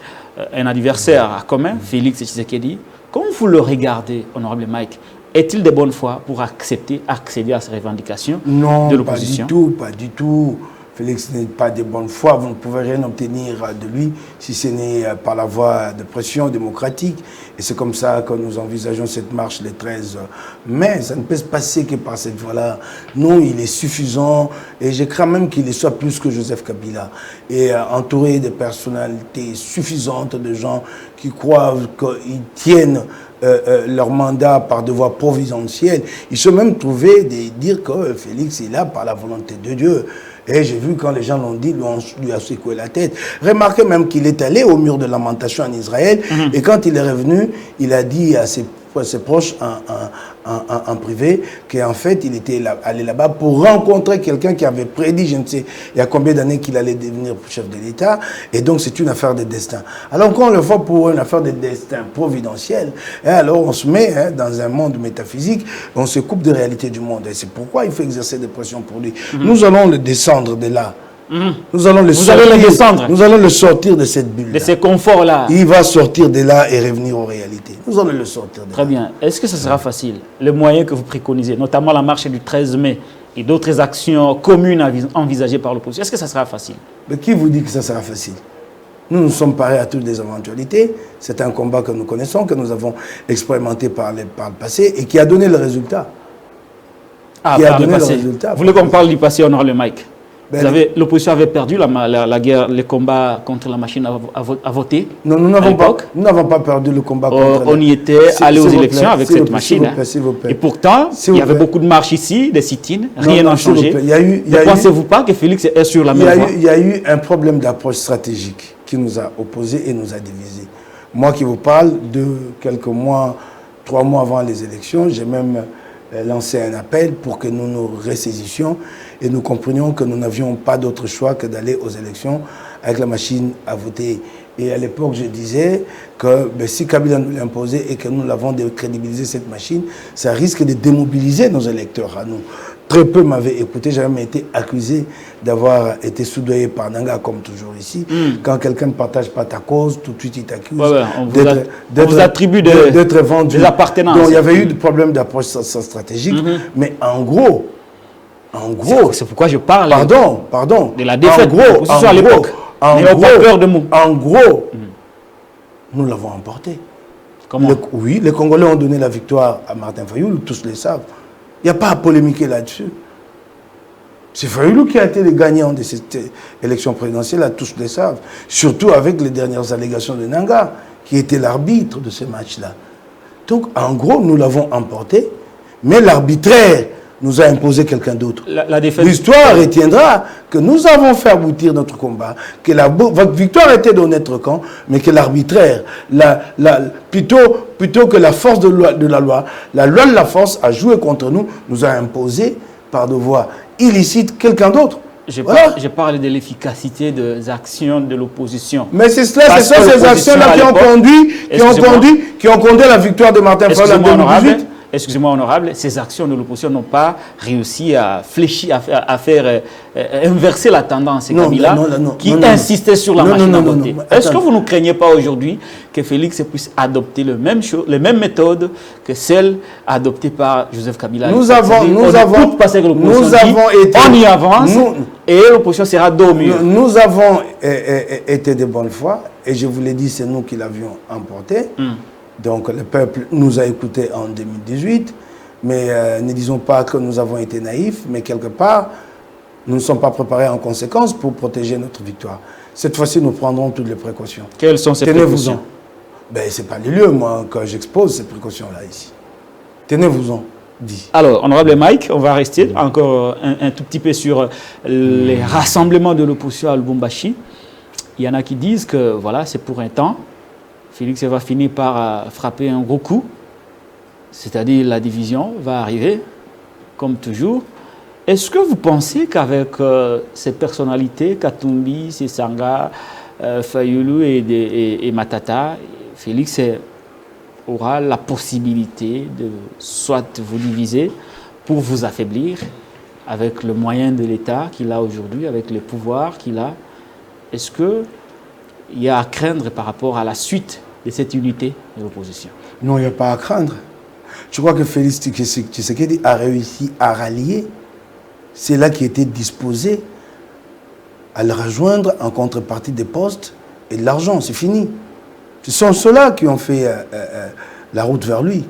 Speaker 1: un adversaire commun, Félix Tshisekedi. Comment vous le regardez, honorable Mike? Est-il de bonne foi pour accéder à ces revendications de l'opposition?
Speaker 2: Non, pas du tout. Félix n'est pas de bonne foi. Vous ne pouvez rien obtenir de lui si ce n'est par la voie de pression démocratique. Et c'est comme ça que nous envisageons cette marche le 13 mai. Ça ne peut se passer que par cette voie-là. Non, il est suffisant. Et je crains même qu'il soit plus que Joseph Kabila. Et entouré de personnalités suffisantes, de gens qui croient qu'ils tiennent leur mandat par devoir providentiel. Ils se sont même trouvés de dire que Félix est là par la volonté de Dieu. Et j'ai vu quand les gens l'ont dit, lui a secoué la tête. Remarquez même qu'il est allé au mur de lamentation en Israël. Et quand il est revenu, il a dit à ses proches en privé qu'en fait, il était allé là-bas pour rencontrer quelqu'un qui avait prédit, je ne sais, il y a combien d'années qu'il allait devenir chef de l'État. Et donc, c'est une affaire de destin. Alors, quand on le voit pour une affaire de destin providentiel, alors on se met dans un monde métaphysique, on se coupe de la réalité du monde. Et c'est pourquoi il faut exercer des pressions pour lui. Nous allons le descendre de là. Nous allons le sortir. Nous allons le sortir de cette bulle.
Speaker 1: De ces conforts-là.
Speaker 2: Il va sortir de là et revenir aux réalités. Nous allons le sortir de là.
Speaker 1: Très bien. Est-ce que ce sera facile? Les moyens que vous préconisez, notamment la marche du 13 mai et d'autres actions communes envisagées par l'opposition, est-ce que ça sera facile?
Speaker 2: Mais qui vous dit que ça sera facile? Nous sommes parés à toutes les éventualités. C'est un combat que nous connaissons, que nous avons expérimenté par le passé et qui a donné le résultat.
Speaker 1: Ah, par le passé. Vous voulez qu'on parle du passé, honorable Mike? L'opposition avait perdu la guerre, le combat contre la machine à voter.
Speaker 2: Non, nous n'avons pas perdu le combat contre
Speaker 1: on y était allé aux élections avec cette machine.
Speaker 2: Vous plaît.
Speaker 1: Et pourtant, il y avait beaucoup de marches ici, des sit-ins, rien n'a changé. Ne pensez-vous pas que Félix est sur la même voie?
Speaker 2: Il y a eu un problème d'approche stratégique qui nous a opposés et nous a divisés. Moi qui vous parle de quelques mois, 3 mois avant les élections, j'ai même lancé un appel pour que nous nous ressaisissions et nous comprenions que nous n'avions pas d'autre choix que d'aller aux élections avec la machine à voter. Et à l'époque, je disais que si Kabila nous l'imposait et que nous l'avons décrédibilisé cette machine, ça risque de démobiliser nos électeurs à nous. Très peu m'avaient écouté, j'ai même été accusé d'avoir été soudoyé par Nanga, comme toujours ici. Quand quelqu'un ne partage pas ta cause, tout de suite il t'accuse
Speaker 1: on vous attribue
Speaker 2: d'être vendu.
Speaker 1: Des appartenances.
Speaker 2: Donc il y avait eu des problèmes d'approche stratégique, mais en gros,
Speaker 1: c'est pourquoi je parle
Speaker 2: pardon,
Speaker 1: de la défaite de l'opposition à l'époque.
Speaker 2: En gros, nous l'avons emporté.
Speaker 1: Comment?
Speaker 2: Oui, les Congolais ont donné la victoire à Martin Fayulu, tous le savent. Il n'y a pas à polémiquer là-dessus. C'est Fayulu qui a été le gagnant de cette élection présidentielle, tous le savent. Surtout avec les dernières allégations de Nanga, qui était l'arbitre de ce match-là. Donc, en gros, nous l'avons emporté, mais l'arbitraire nous a imposé quelqu'un d'autre.
Speaker 1: L'histoire
Speaker 2: retiendra que nous avons fait aboutir notre combat, que votre victoire était dans notre camp, mais que l'arbitraire, plutôt que la force de la loi de la force a joué contre nous, nous a imposé, par de voies illicites, quelqu'un d'autre.
Speaker 1: Je parle de l'efficacité des actions de l'opposition.
Speaker 2: Mais c'est cela, ce sont ces actions-là qui ont conduit à la victoire de Martin Fayulu en 2018.
Speaker 1: Excusez-moi, honorable, ces actions de l'opposition n'ont pas réussi à fléchir, à faire inverser la tendance. Kabila, qui insistait sur la machine à voter. Est-ce que vous ne craignez pas aujourd'hui que Félix puisse adopter les mêmes méthodes que celles adoptées par Joseph Kabila?
Speaker 2: On
Speaker 1: y avance et l'opposition sera dos au mur.
Speaker 2: Nous avons été de bonne foi et je vous l'ai dit, c'est nous qui l'avions emporté. Donc le peuple nous a écoutés en 2018, mais ne disons pas que nous avons été naïfs, mais quelque part, nous ne sommes pas préparés en conséquence pour protéger notre victoire. Cette fois-ci, nous prendrons toutes les précautions.
Speaker 1: Quelles sont ces précautions?
Speaker 2: Ce n'est pas le lieu, moi, que j'expose ces précautions-là ici. Tenez-vous-en, dit.
Speaker 1: Alors, honorable Mike, on va rester encore un tout petit peu sur les rassemblements de l'opposition à Lubumbashi. Il y en a qui disent que voilà, c'est pour un temps. Félix va finir par frapper un gros coup, c'est-à-dire la division va arriver, comme toujours. Est-ce que vous pensez qu'avec ces personnalités, Katumbi, Sesanga, Fayulu et Matata, Félix aura la possibilité de soit vous diviser pour vous affaiblir avec le moyen de l'État qu'il a aujourd'hui, avec les pouvoirs qu'il a? Est-ce qu'il y a à craindre par rapport à la suite de cette unité de l'opposition?
Speaker 2: Non, il n'y a pas à craindre. Je crois que Félix Tshisekedi a réussi à rallier ceux-là qui étaient disposés à le rejoindre en contrepartie des postes et de l'argent. C'est fini. Ce sont ceux-là qui ont fait la route vers lui.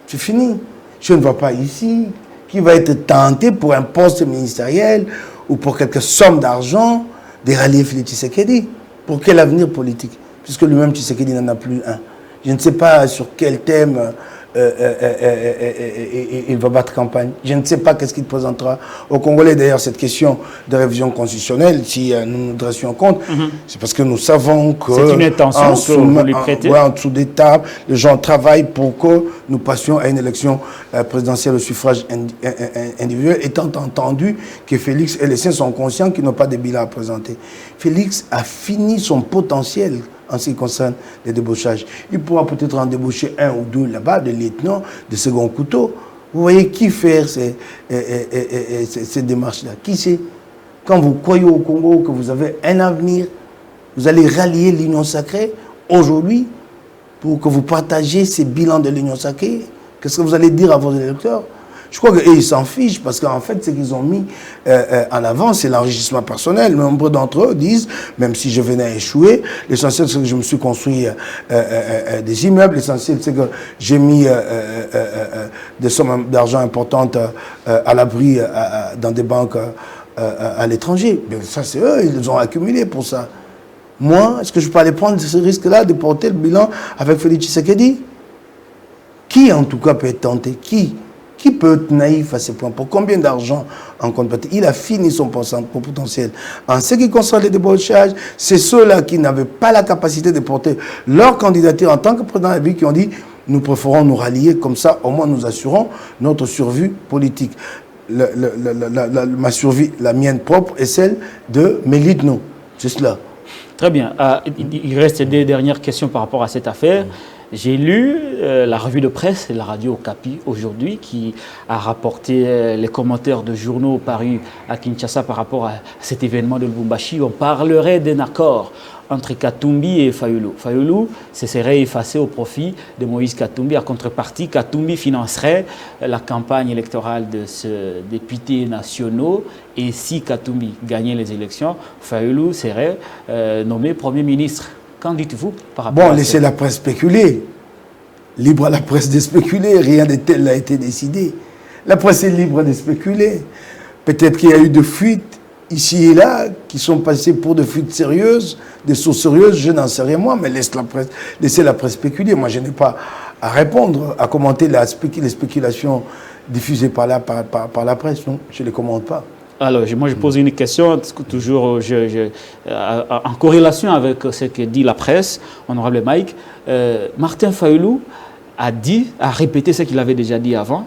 Speaker 2: C'est fini. Je ne vois pas ici qui va être tenté pour un poste ministériel ou pour quelques sommes d'argent de rallier Félix Tshisekedi. Pour quel avenir politique? Puisque lui-même, Tshisekedi n'en a plus un. Je ne sais pas sur quel thème il va battre campagne. Je ne sais pas qu'est-ce qu'il présentera aux Congolais. D'ailleurs, cette question de révision constitutionnelle, si nous nous dressions compte, c'est parce que nous savons que...
Speaker 1: C'est une intention que vous lui prêtez.
Speaker 2: En dessous des tables, les gens travaillent pour que nous passions à une élection présidentielle au suffrage individuel, étant entendu que Félix et les siens sont conscients qu'ils n'ont pas de bilan à présenter. Félix a fini son potentiel en ce qui concerne les débauchages. Il pourra peut-être en débaucher un ou deux là-bas, des lieutenants, des seconds couteaux. Vous voyez qui faire ces démarches-là? Qui sait? Quand vous croyez au Congo que vous avez un avenir, vous allez rallier l'Union sacrée aujourd'hui pour que vous partagiez ces bilans de l'Union sacrée. Qu'est-ce que vous allez dire à vos électeurs? Je crois qu'ils s'en fichent parce qu'en fait, ce qu'ils ont mis en avant, c'est l'enrichissement personnel. Nombre d'entre eux disent, même si je venais à échouer, l'essentiel c'est que je me suis construit des immeubles, l'essentiel c'est que j'ai mis des sommes d'argent importantes à l'abri dans des banques à l'étranger. Ça, c'est eux, ils les ont accumulés pour ça. Moi, est-ce que je peux aller prendre ce risque-là de porter le bilan avec Félix Tshisekedi? Qui, en tout cas, peut être tenté? Qui peut être naïf à ce point? Pour combien d'argent en contrepartie? Il a fini son potentiel. En ce qui concerne les débauchages, c'est ceux-là qui n'avaient pas la capacité de porter leur candidature en tant que président de la République qui ont dit nous préférons nous rallier, comme ça au moins nous assurons notre survie politique. Ma survie, la mienne propre, et celle de mes lieutenants. C'est cela.
Speaker 1: Très bien. Il reste des dernières questions par rapport à cette affaire. J'ai lu la revue de presse et la radio Okapi aujourd'hui qui a rapporté les commentaires de journaux parus à Kinshasa par rapport à cet événement de Lubumbashi. On parlerait d'un accord entre Katumbi et Fayulu. Fayulu se serait effacé au profit de Moïse Katumbi. À contrepartie, Katumbi financerait la campagne électorale de ce député national. Et si Katumbi gagnait les élections, Fayulu serait nommé Premier ministre. Qu'en dites-vous par rapport à ça?
Speaker 2: Bon, laissez la presse spéculer. Libre à la presse de spéculer. Rien de tel n'a été décidé. La presse est libre de spéculer. Peut-être qu'il y a eu des fuites ici et là qui sont passées pour des fuites sérieuses, des sources sérieuses. Je n'en sais rien moi, mais laissez la presse spéculer. Moi, je n'ai pas répondre, à commenter les spéculations diffusées par la presse. Non, je ne les commente pas.
Speaker 1: Alors, moi, je pose une question, toujours en corrélation avec ce que dit la presse, honorable Mike. Martin Fayulu a répété ce qu'il avait déjà dit avant,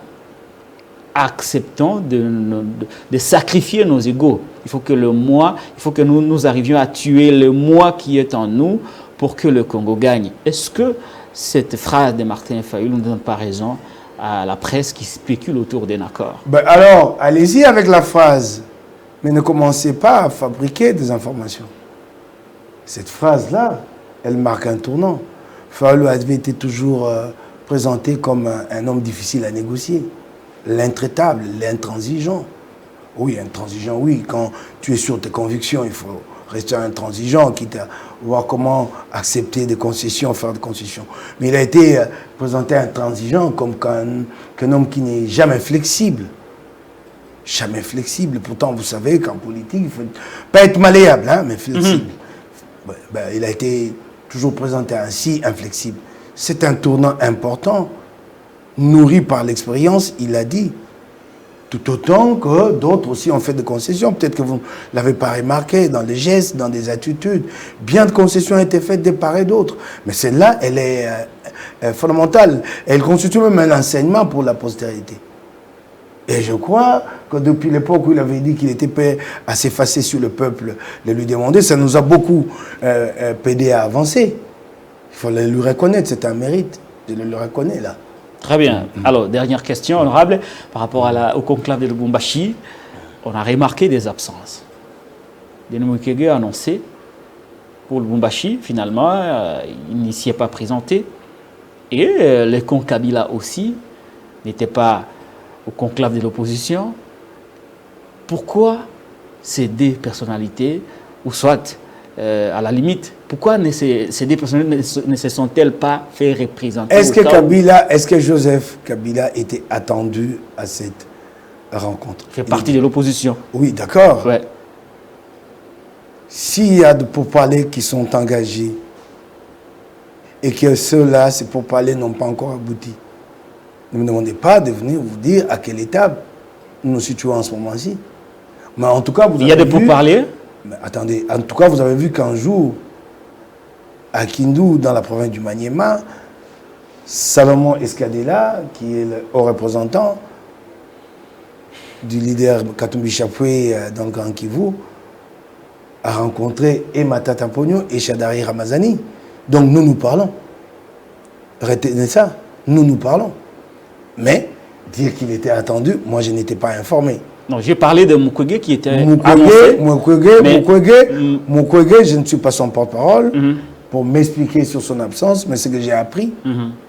Speaker 1: acceptant de sacrifier nos égos. Il faut que nous arrivions à tuer le moi qui est en nous pour que le Congo gagne. Est-ce que cette phrase de Martin Fayulu ne donne pas raison à la presse qui spécule autour d'un accord?
Speaker 2: Ben alors, allez-y avec la phrase, mais ne commencez pas à fabriquer des informations. Cette phrase-là, elle marque un tournant. Fayulu avait été toujours présenté comme un homme difficile à négocier, l'intraitable, l'intransigeant. Oui, intransigeant, oui. Quand tu es sur tes convictions, il faut rester intransigeant, quitte à voir comment accepter des concessions, faire des concessions. Mais il a été présenté intransigeant comme qu'un homme qui n'est jamais flexible. Jamais flexible. Pourtant, vous savez qu'en politique, il ne faut pas être malléable, hein, mais flexible. Il a été toujours présenté ainsi, inflexible. C'est un tournant important, nourri par l'expérience, il l'a dit. Tout autant que d'autres aussi ont fait des concessions. Peut-être que vous ne l'avez pas remarqué dans les gestes, dans des attitudes. Bien de concessions ont été faites de part et d'autre. Mais celle-là, elle est fondamentale. Elle constitue même un enseignement pour la postérité. Et je crois que depuis l'époque où il avait dit qu'il était prêt à s'effacer sur le peuple, de lui demander, ça nous a beaucoup aidé à avancer. Il faut le lui reconnaître, c'est un mérite. Je le reconnais là.
Speaker 1: Très bien. Alors, dernière question, honorable, par rapport au conclave de Lubumbashi, on a remarqué des absences. Denis Mukwege a annoncé pour Lubumbashi, finalement, il n'y s'y est pas présenté. Et le comte Kabila aussi n'était pas au conclave de l'opposition. Pourquoi ces deux personnalités, ou soit, à la limite, pourquoi ces deux personnalités ne se sont-elles pas fait représenter?
Speaker 2: Est-ce que Joseph Kabila était attendu à cette rencontre?
Speaker 1: Il fait partie de l'opposition.
Speaker 2: Oui, d'accord.
Speaker 1: Ouais.
Speaker 2: S'il y a de pourparlers qui sont engagés et que ceux-là, ces pourparlers n'ont pas encore abouti, ne me demandez pas de venir vous dire à quelle étape nous nous situons en ce moment-ci. Mais en tout cas,
Speaker 1: il y a des pourparlers.
Speaker 2: Mais attendez, en tout cas, vous avez vu qu'un jour, à Kindu, dans la province du Maniema, Salomon Escadela, qui est le haut représentant du leader Katumbi Chapwe dans le Grand Kivu, a rencontré et Matata Pogno et Shadari Ramazani. Donc nous parlons. Retenez ça, nous parlons. Mais dire qu'il était attendu, moi je n'étais pas informé.
Speaker 1: Non, j'ai parlé de Mukwege qui était
Speaker 2: Mukwege, je ne suis pas son porte-parole pour m'expliquer sur son absence, mais ce que j'ai appris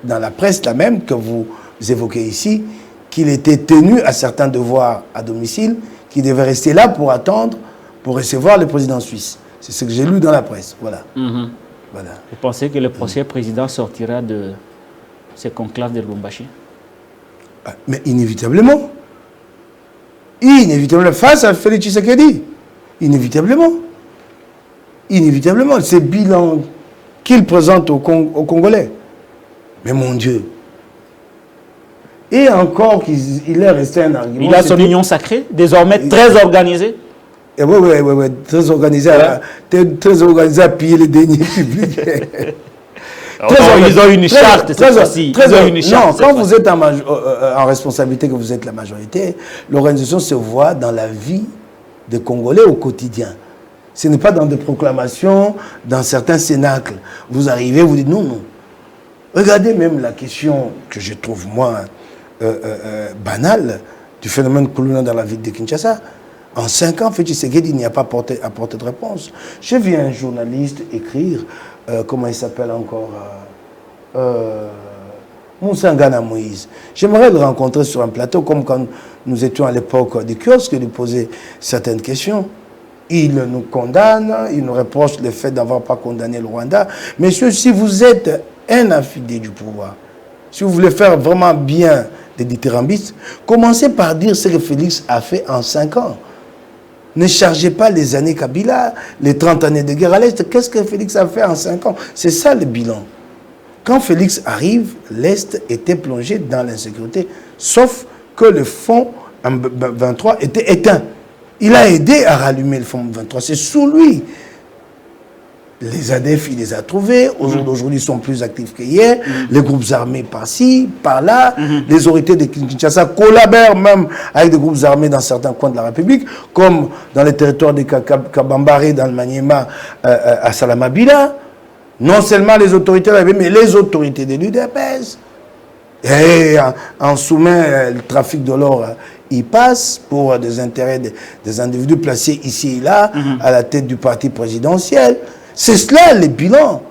Speaker 2: dans la presse, là même, que vous évoquez ici, qu'il était tenu à certains devoirs à domicile, qu'il devait rester là pour attendre, pour recevoir le président suisse. C'est ce que j'ai lu dans la presse. Voilà. Voilà.
Speaker 1: Vous pensez que le prochain président sortira de ce conclave de Lubumbashi?
Speaker 2: Mais inévitablement. Inévitablement, face à Félix Tshisekedi. Inévitablement. Inévitablement. C'est le bilan qu'il présente aux Congolais. Mais mon Dieu. Et encore qu'il est resté un argument.
Speaker 1: Il a son union sacrée, désormais très organisée.
Speaker 2: Oui, très organisée. Très organisée à piller les deniers publics.
Speaker 1: Ils ont une charte, cette fois-ci.
Speaker 2: Non, quand vous êtes en responsabilité, que vous êtes la majorité, l'organisation se voit dans la vie des Congolais au quotidien. Ce n'est pas dans des proclamations, dans certains cénacles. Vous arrivez, vous dites non. Regardez même la question que je trouve, moi, banale, du phénomène colonial dans la ville de Kinshasa. En 5 ans, Félix Tshisekedi n'y a pas apporté de réponse. Je vis un journaliste écrire, comment il s'appelle encore, Moussa Ngana Moïse. J'aimerais le rencontrer sur un plateau, comme quand nous étions à l'époque du kiosque, lui poser certaines questions. Il nous condamne, il nous reproche le fait d'avoir pas condamné le Rwanda. Messieurs, si vous êtes un infidèle du pouvoir, si vous voulez faire vraiment bien des dithyrambistes, commencez par dire ce que Félix a fait en 5 ans. Ne chargez pas les années Kabila, les 30 années de guerre à l'Est. Qu'est-ce que Félix a fait en 5 ans? C'est ça le bilan. Quand Félix arrive, l'Est était plongé dans l'insécurité, sauf que le fonds 23 était éteint. Il a aidé à rallumer le fonds 23, c'est sous lui. Les ADF, il les a trouvés. Aujourd'hui, ils sont plus actifs qu'hier. Les groupes armés par-ci, par-là. Les autorités de Kinshasa collaborent même avec des groupes armés dans certains coins de la République, comme dans les territoires de Kabambare, dans le Maniema, à Salamabila. Non seulement les autorités de la République, mais les autorités de l'UDPS. Et en soumet, le trafic de l'or, il passe pour des intérêts des individus placés ici et là, à la tête du parti présidentiel. C'est cela le bilan.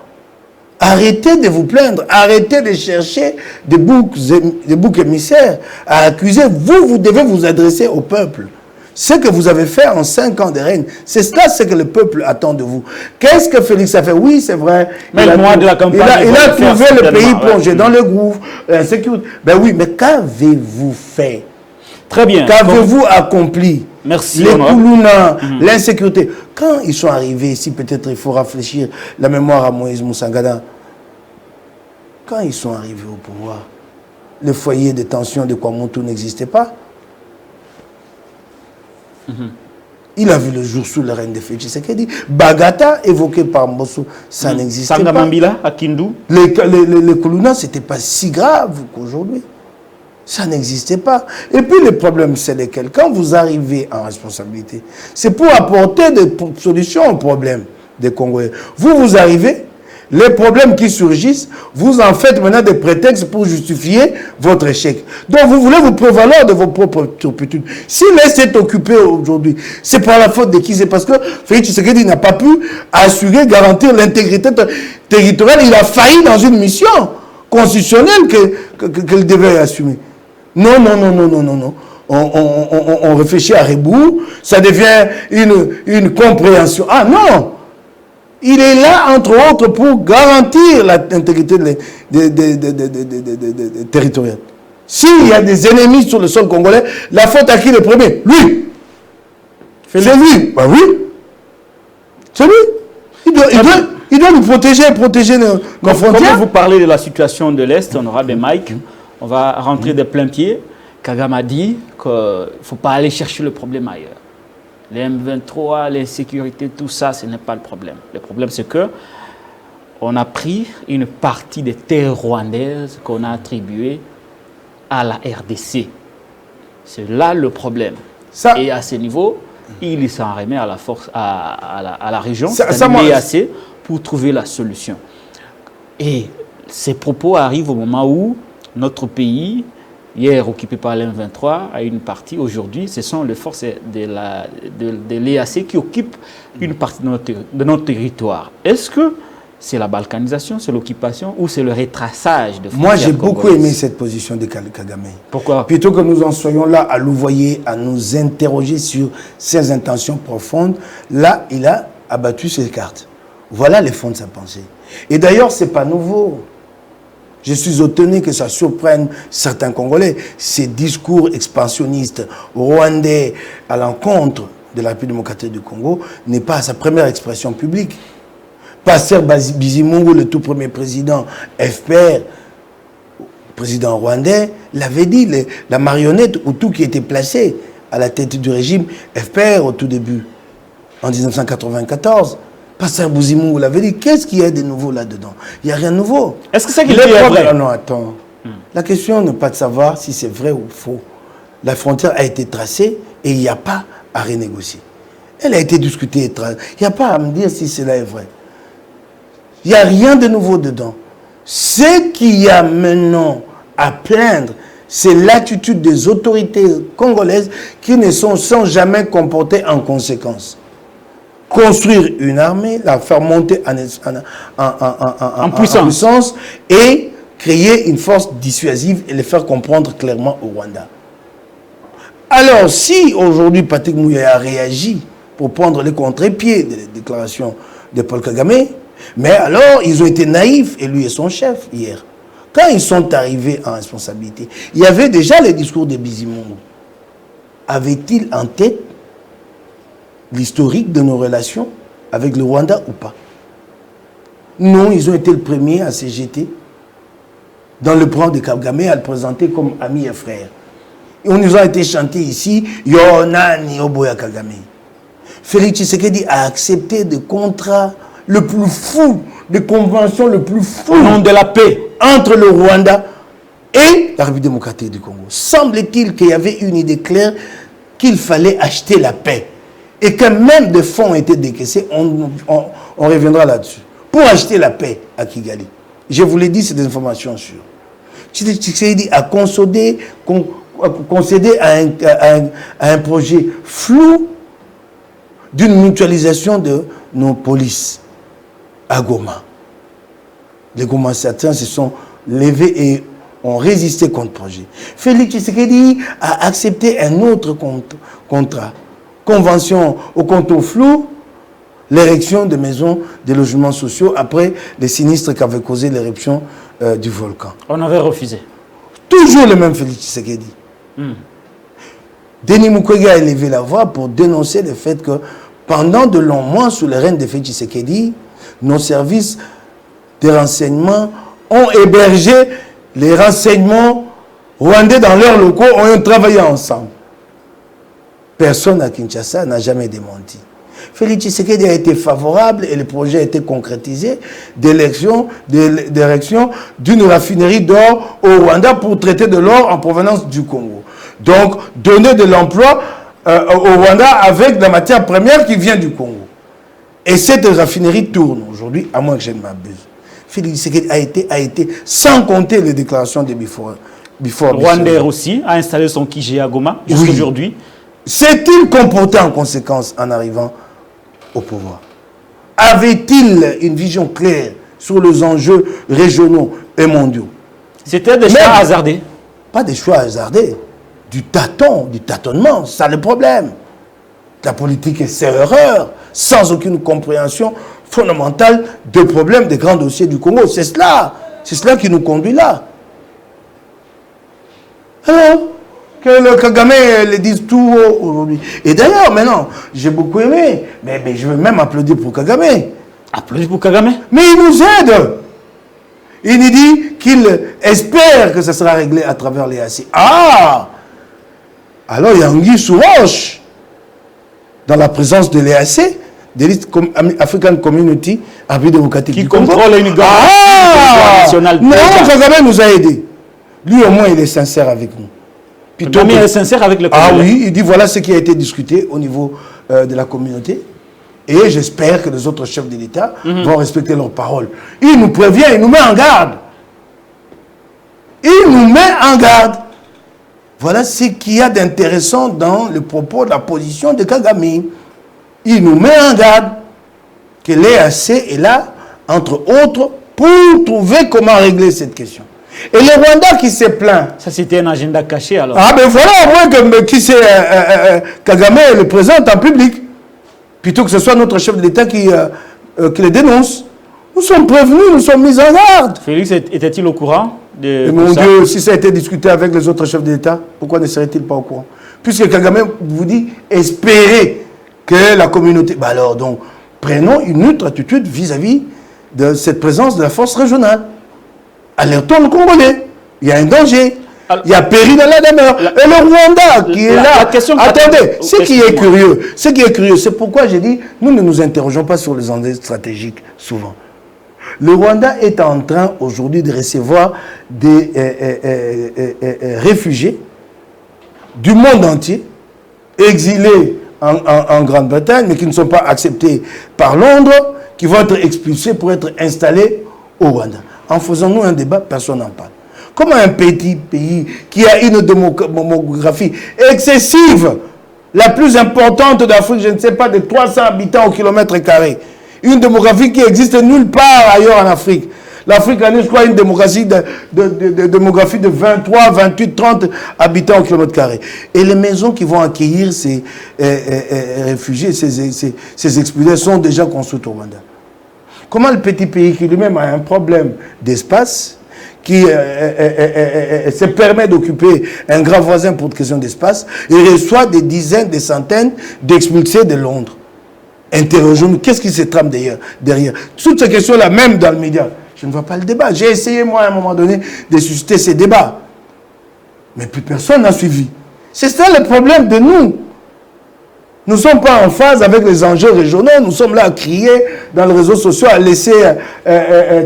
Speaker 2: Arrêtez de vous plaindre, arrêtez de chercher des boucs émissaires à accuser. Vous devez vous adresser au peuple. Ce que vous avez fait en 5 ans de règne, c'est cela ce que le peuple attend de vous. Qu'est-ce que Félix a fait? Oui, c'est vrai.
Speaker 1: Mais il a
Speaker 2: trouvé le pays plongé dans le gouffre, l'insécurité. Ben oui, mais qu'avez-vous fait?
Speaker 1: Très bien.
Speaker 2: Qu'avez-vous accompli?
Speaker 1: Merci.
Speaker 2: Les Koulouna, l'insécurité. Quand ils sont arrivés ici, peut-être il faut rafraîchir la mémoire à Moïse Moussangada. Quand ils sont arrivés au pouvoir, le foyer de tension de Kwamotou n'existait pas. Il a vu le jour sous le règne de Félix Tshisekedi. Bagata, évoqué par Mbosso, ça n'existait pas.
Speaker 1: Sangamambila, à Kindu.
Speaker 2: Les Koulouna, ce n'était pas si grave qu'aujourd'hui. Ça n'existait pas. Et puis le problème, c'est lequel? Quand vous arrivez en responsabilité, c'est pour apporter des solutions aux problèmes des Congolais. Vous arrivez, les problèmes qui surgissent, vous en faites maintenant des prétextes pour justifier votre échec. Donc vous voulez vous prévaloir de vos propres turpitudes. Si l'Est est occupé aujourd'hui, c'est par la faute de qui? C'est parce que Félix Tshisekedi n'a pas pu assurer, garantir l'intégrité territoriale. Il a failli dans une mission constitutionnelle qu'il devait assumer. Non. On réfléchit à rebours, ça devient une compréhension. Ah non! Il est là, entre autres, pour garantir l'intégrité territoriale. S'il y a des ennemis sur le sol congolais, la faute à qui le premier? Lui! C'est lui! Ben oui! C'est lui! Il doit nous protéger nos frontières.
Speaker 1: Comme vous parlez de la situation de l'Est, honorable Mike, on va rentrer de plein pied. Kagame a dit qu'il ne faut pas aller chercher le problème ailleurs. Les M23, l'insécurité, tout ça, ce n'est pas le problème. Le problème, c'est que on a pris une partie des terres rwandaises qu'on a attribuées à la RDC. C'est là le problème. Ça, et à ce niveau, il s'en remet à la force, à la région, l'EAC, pour trouver la solution. Et ces propos arrivent au moment où notre pays, hier occupé par l'M23, a une partie, aujourd'hui, ce sont les forces de l'EAC qui occupent une partie de notre territoire. Est-ce que c'est la balkanisation, c'est l'occupation ou c'est le retraçage de frontières?
Speaker 2: Moi, j'ai beaucoup aimé cette position de Kagame.
Speaker 1: Pourquoi?
Speaker 2: Plutôt que nous en soyons là à louvoyer, à nous interroger sur ses intentions profondes, là, il a abattu ses cartes. Voilà les fonds de sa pensée. Et d'ailleurs, ce n'est pas nouveau. Je suis étonné que ça surprenne certains Congolais. Ces discours expansionnistes rwandais à l'encontre de la République démocratique du Congo n'est pas sa première expression publique. Pasteur Bizimungu, le tout premier président FPR, président rwandais, l'avait dit, la marionnette Hutu qui était placée à la tête du régime FPR au tout début, en 1994. Pasteur Bizimungu l'avait dit, qu'est-ce qu'il y a de nouveau là-dedans? Il n'y a rien de nouveau.
Speaker 1: Est-ce que ça qu'il dit est vrai?
Speaker 2: Ah non, attends. La question n'est pas de savoir si c'est vrai ou faux. La frontière a été tracée et il n'y a pas à renégocier. Elle a été discutée et tracée. Il n'y a pas à me dire si cela est vrai. Il n'y a rien de nouveau dedans. Ce qu'il y a maintenant à plaindre, c'est l'attitude des autorités congolaises qui ne sont sans jamais comportées en conséquence. Construire une armée, la faire monter en puissance et créer une force dissuasive et les faire comprendre clairement au Rwanda. Alors, si aujourd'hui Patrick Mouya a réagi pour prendre les contre-pieds des déclarations de Paul Kagame, mais alors ils ont été naïfs, et lui et son chef hier. Quand ils sont arrivés en responsabilité, il y avait déjà les discours de Bizimungu. Avait-il en tête l'historique de nos relations avec le Rwanda ou pas? Non, ils ont été les premiers à se jeter dans le bras de Kagame, à le présenter comme ami et frère. Et on nous a été chanté ici, Yonani Oboya Kagame. Félix Tshisekedi a accepté des contrats le plus fou, des conventions le plus fou.
Speaker 1: Au nom de la paix.
Speaker 2: Entre le Rwanda et la République démocratique du Congo. Semble-t-il qu'il y avait une idée claire qu'il fallait acheter la paix. Et que même des fonds ont été décaissés, on reviendra là-dessus. Pour acheter la paix à Kigali. Je vous l'ai dit, c'est des informations sûres. Tshisekedi a concédé à un projet flou d'une mutualisation de nos polices à Goma. Les Goma, certains se sont levés et ont résisté contre le projet. Félix Tshisekedi a accepté un autre contrat. Convention au contour flou, l'érection de maisons de logements sociaux après les sinistres qu'avait causé l'éruption du volcan.
Speaker 1: On avait refusé.
Speaker 2: Toujours le même Félix Tshisekedi. Denis Mukwege a élevé la voix pour dénoncer le fait que pendant de longs mois, sous le règne de Félix Tshisekedi, nos services de renseignement ont hébergé les renseignements rwandais dans leurs locaux, ont travaillé ensemble. Personne à Kinshasa n'a jamais démenti. Félix Tshisekedi a été favorable et le projet a été concrétisé d'érection d'une raffinerie d'or au Rwanda pour traiter de l'or en provenance du Congo. Donc, donner de l'emploi au Rwanda avec de la matière première qui vient du Congo. Et cette raffinerie tourne aujourd'hui, à moins que je ne m'abuse. Félix Tshisekedi a été, sans compter les déclarations de Before
Speaker 1: Rwanda aussi a installé son Kijé à Goma jusqu'aujourd'hui.
Speaker 2: S'est-il comporté en conséquence en arrivant au pouvoir? Avait-il une vision claire sur les enjeux régionaux et mondiaux?
Speaker 1: C'était des choix hasardés.
Speaker 2: Pas des choix hasardés. Du tâtonnement, c'est ça le problème. La politique, c'est erreur, sans aucune compréhension fondamentale des problèmes des grands dossiers du Congo. C'est cela qui nous conduit là. Alors, que le Kagame le dise tout haut aujourd'hui. Et d'ailleurs, maintenant, j'ai beaucoup aimé, mais je veux même applaudir pour Kagame.
Speaker 1: Applaudir pour Kagame?
Speaker 2: Mais il nous aide. Il nous dit qu'il espère que ça sera réglé à travers les AC. Ah! Alors, il y a Anguille sous roche, dans la présence de l'EAC, de l'African Community République démocratique
Speaker 1: qui
Speaker 2: du Congo.
Speaker 1: Contrôle une nationale.
Speaker 2: Non, Kagame nous a aidés. Lui, au moins, il est sincère avec nous.
Speaker 1: Kagame est sincère avec le Congo.
Speaker 2: Ah oui, il dit voilà ce qui a été discuté au niveau de la communauté. Et j'espère que les autres chefs de l'État vont respecter leurs paroles. Il nous prévient, il nous met en garde. Il nous met en garde. Voilà ce qu'il y a d'intéressant dans le propos de la position de Kagame. Il nous met en garde que l'EAC est là, entre autres, pour trouver comment régler cette question. Et le Rwanda qui s'est plaint.
Speaker 1: Ça, c'était un agenda caché alors.
Speaker 2: Ah ben voilà, au moins que Kagame le présente en public. Plutôt que ce soit notre chef de l'État qui le dénonce. Nous sommes prévenus, nous sommes mis en garde.
Speaker 1: Félix était-il au courant de
Speaker 2: mon Dieu, si ça a été discuté avec les autres chefs de l'État, pourquoi ne serait-il pas au courant? Puisque Kagame vous dit espérer que la communauté... Bah alors donc, prenons une autre attitude vis-à-vis de cette présence de la force régionale. Alertons le Congolais. Il y a un danger. Il y a péril dans la demeure. Et le Rwanda qui est là. Attendez, ce qui est curieux, c'est pourquoi j'ai dit, nous ne nous interrogeons pas sur les enjeux stratégiques souvent. Le Rwanda est en train aujourd'hui de recevoir des réfugiés du monde entier, exilés en Grande-Bretagne, mais qui ne sont pas acceptés par Londres, qui vont être expulsés pour être installés au Rwanda. En faisant-nous un débat, personne n'en parle. Comment un petit pays qui a une démographie excessive, la plus importante d'Afrique, je ne sais pas, de 300 habitants au kilomètre carré, une démographie qui existe nulle part ailleurs en Afrique. L'Afrique a, je crois, une démographie de 23, 28, 30 habitants au kilomètre carré. Et les maisons qui vont accueillir ces réfugiés, ces expulsés, sont déjà construites au Rwanda. Comment le petit pays qui lui-même a un problème d'espace, qui se permet d'occuper un grand voisin pour une question d'espace, et reçoit des dizaines, des centaines d'expulsés de Londres? Interrogeons-nous, qu'est-ce qui se trame derrière? Toutes ces questions-là, même dans le média, Je ne vois pas le débat. J'ai essayé, moi, à un moment donné, de susciter ces débats. Mais plus personne n'a suivi. C'est ça le problème de nous. Nous ne sommes pas en phase avec les enjeux régionaux. Nous sommes là à crier dans les réseaux sociaux, à laisser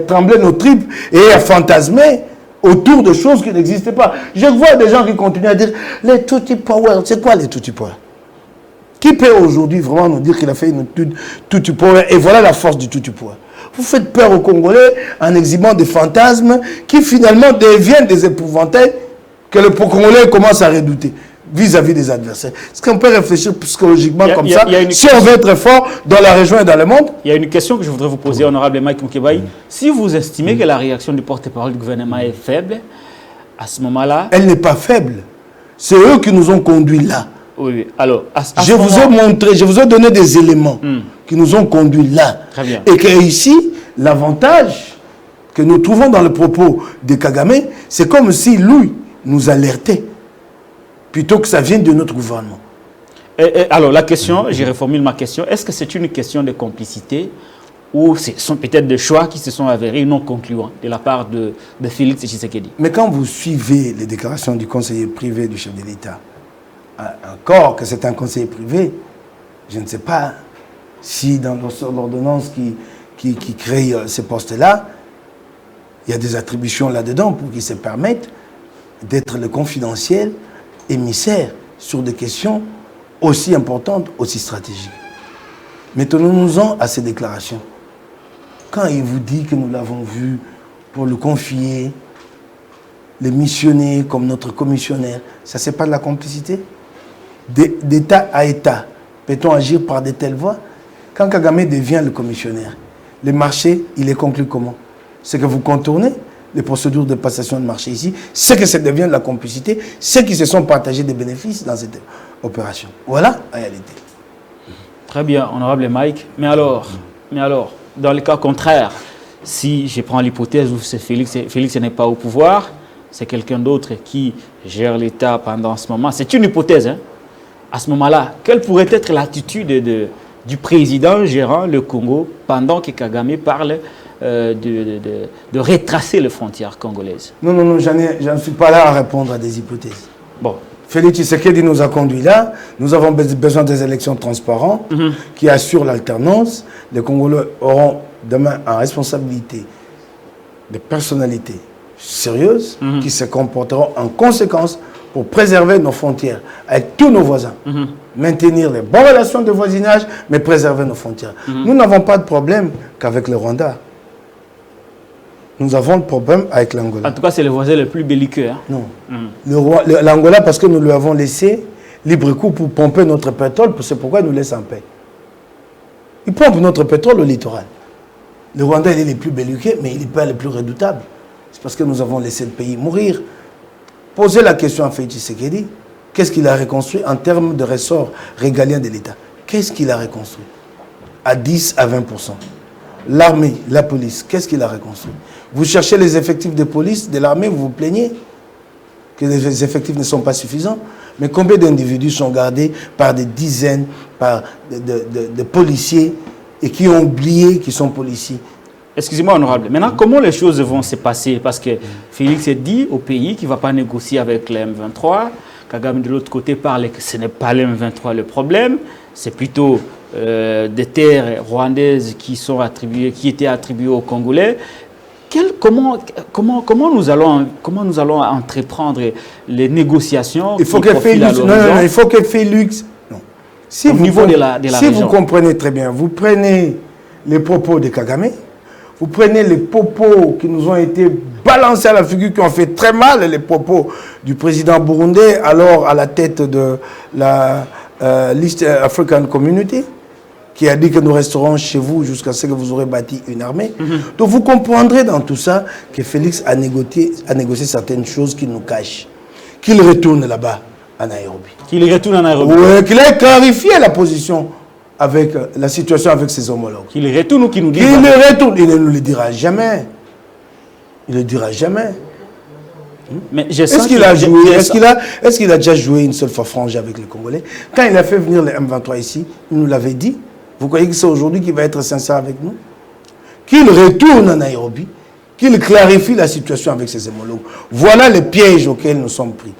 Speaker 2: trembler nos tripes et à fantasmer autour de choses qui n'existaient pas. Je vois des gens qui continuent à dire les Tutsi Power. C'est quoi les Tutsi Power? Qui peut aujourd'hui vraiment nous dire qu'il a fait une étude Tutsi Power? Et voilà la force du Tutsi Power. Vous faites peur aux Congolais en exhibant des fantasmes qui finalement deviennent des épouvantails que le Congolais commence à redouter vis-à-vis des adversaires. Est-ce qu'on peut réfléchir psychologiquement comme ça si on veut être fort dans la région et dans le monde?
Speaker 1: Il y a une question que je voudrais vous poser, honorable Mike Moukebaï. Si vous estimez que la réaction du porte-parole du gouvernement est faible, à ce moment-là...
Speaker 2: Elle n'est pas faible. C'est eux qui nous ont conduits là.
Speaker 1: Oui, alors...
Speaker 2: Je vous ai montré, je vous ai donné des éléments qui nous ont conduits là.
Speaker 1: Très bien.
Speaker 2: Et que ici, l'avantage que nous trouvons dans le propos de Kagame, c'est comme si lui nous alertait, plutôt que ça vienne de notre gouvernement.
Speaker 1: Alors, la question, je reformule ma question, est-ce que c'est une question de complicité ou ce sont peut-être des choix qui se sont avérés non concluants de la part de Félix Tshisekedi?
Speaker 2: Mais quand vous suivez les déclarations du conseiller privé du chef de l'État, encore que c'est un conseiller privé, je ne sais pas si dans l'ordonnance qui crée ces postes-là, il y a des attributions là-dedans pour qu'ils se permettent d'être le confidentiel émissaire sur des questions aussi importantes, aussi stratégiques. Mettons-nous-en à ces déclarations. Quand il vous dit que nous l'avons vu pour le confier, le missionner comme notre commissionnaire, ça c'est pas de la complicité? D'État à État, peut-on agir par de telles voies? Quand Kagame devient le commissionnaire, le marché, il est conclu comment? C'est que vous contournez les procédures de passation de marché ici, c'est que ça devient de la complicité, c'est qu'ils se sont partagés des bénéfices dans cette opération. Voilà la réalité.
Speaker 1: Très bien, honorable Mike. Mais alors, dans le cas contraire, si je prends l'hypothèse où c'est Félix n'est pas au pouvoir, c'est quelqu'un d'autre qui gère l'État pendant ce moment, c'est une hypothèse, hein. À ce moment-là, quelle pourrait être l'attitude du président gérant le Congo pendant que Kagame parle de retracer les frontières congolaises?
Speaker 2: Non, je ne suis pas là à répondre à des hypothèses.
Speaker 1: Bon.
Speaker 2: Félix Tshisekedi nous a conduits là. Nous avons besoin des élections transparentes qui assurent l'alternance. Les Congolais auront demain en responsabilité des personnalités sérieuses qui se comporteront en conséquence pour préserver nos frontières avec tous nos voisins. Maintenir les bonnes relations de voisinage, mais préserver nos frontières. Nous n'avons pas de problème qu'avec le Rwanda. Nous avons le problème avec l'Angola.
Speaker 1: En tout cas, c'est le voisin le plus belliqueux. Hein?
Speaker 2: Non. L'Angola, parce que nous lui avons laissé libre cours pour pomper notre pétrole, c'est pourquoi il nous laisse en paix. Il pompe notre pétrole au littoral. Le Rwanda, il est le plus belliqueux, mais il n'est pas le plus redoutable. C'est parce que nous avons laissé le pays mourir. Posez la question à Félix Tshisekedi. Qu'est-ce qu'il a reconstruit en termes de ressort régalien de l'État? Qu'est-ce qu'il a reconstruit? À 10 à 20%. L'armée, la police, qu'est-ce qu'il a reconstruit? Vous cherchez les effectifs de police, de l'armée, vous vous plaignez que les effectifs ne sont pas suffisants. Mais combien d'individus sont gardés par des dizaines de policiers et qui ont oublié qu'ils sont policiers?
Speaker 1: Excusez-moi, honorable. Maintenant, comment les choses vont se passer? Parce que Félix dit au pays qu'il ne va pas négocier avec les M23. Kagame, de l'autre côté, parle que ce n'est pas les M23 le problème. C'est plutôt des terres rwandaises qui étaient attribuées aux Congolais. Comment nous allons entreprendre les négociations?
Speaker 2: Il faut que Félix... Non, il faut que Félix... Non. Si vous comprenez très bien, vous prenez les propos de Kagame, vous prenez les propos qui nous ont été balancés à la figure, qui ont fait très mal, les propos du président burundais, alors à la tête de la East African Community, qui a dit que nous resterons chez vous jusqu'à ce que vous aurez bâti une armée. Donc vous comprendrez dans tout ça que Félix a négocié certaines choses qu'il nous cache. Qu'il retourne là-bas, à Nairobi.
Speaker 1: Qu'il retourne à Nairobi.
Speaker 2: Oui, qu'il ait clarifié la position avec la situation avec ses homologues.
Speaker 1: Qu'il retourne ou qu'il nous dise?
Speaker 2: Qu'il retourne, il ne nous le dira jamais. Il ne le dira jamais.
Speaker 1: Mais
Speaker 2: est-ce qu'il a déjà joué une seule fois frange avec les Congolais? Quand il a fait venir les M23 ici, il nous l'avait dit. Vous croyez que c'est aujourd'hui qu'il va être sincère avec nous? Qu'il retourne à Nairobi qu'il clarifie la situation avec ses homologues. Voilà les pièges auxquels nous sommes pris.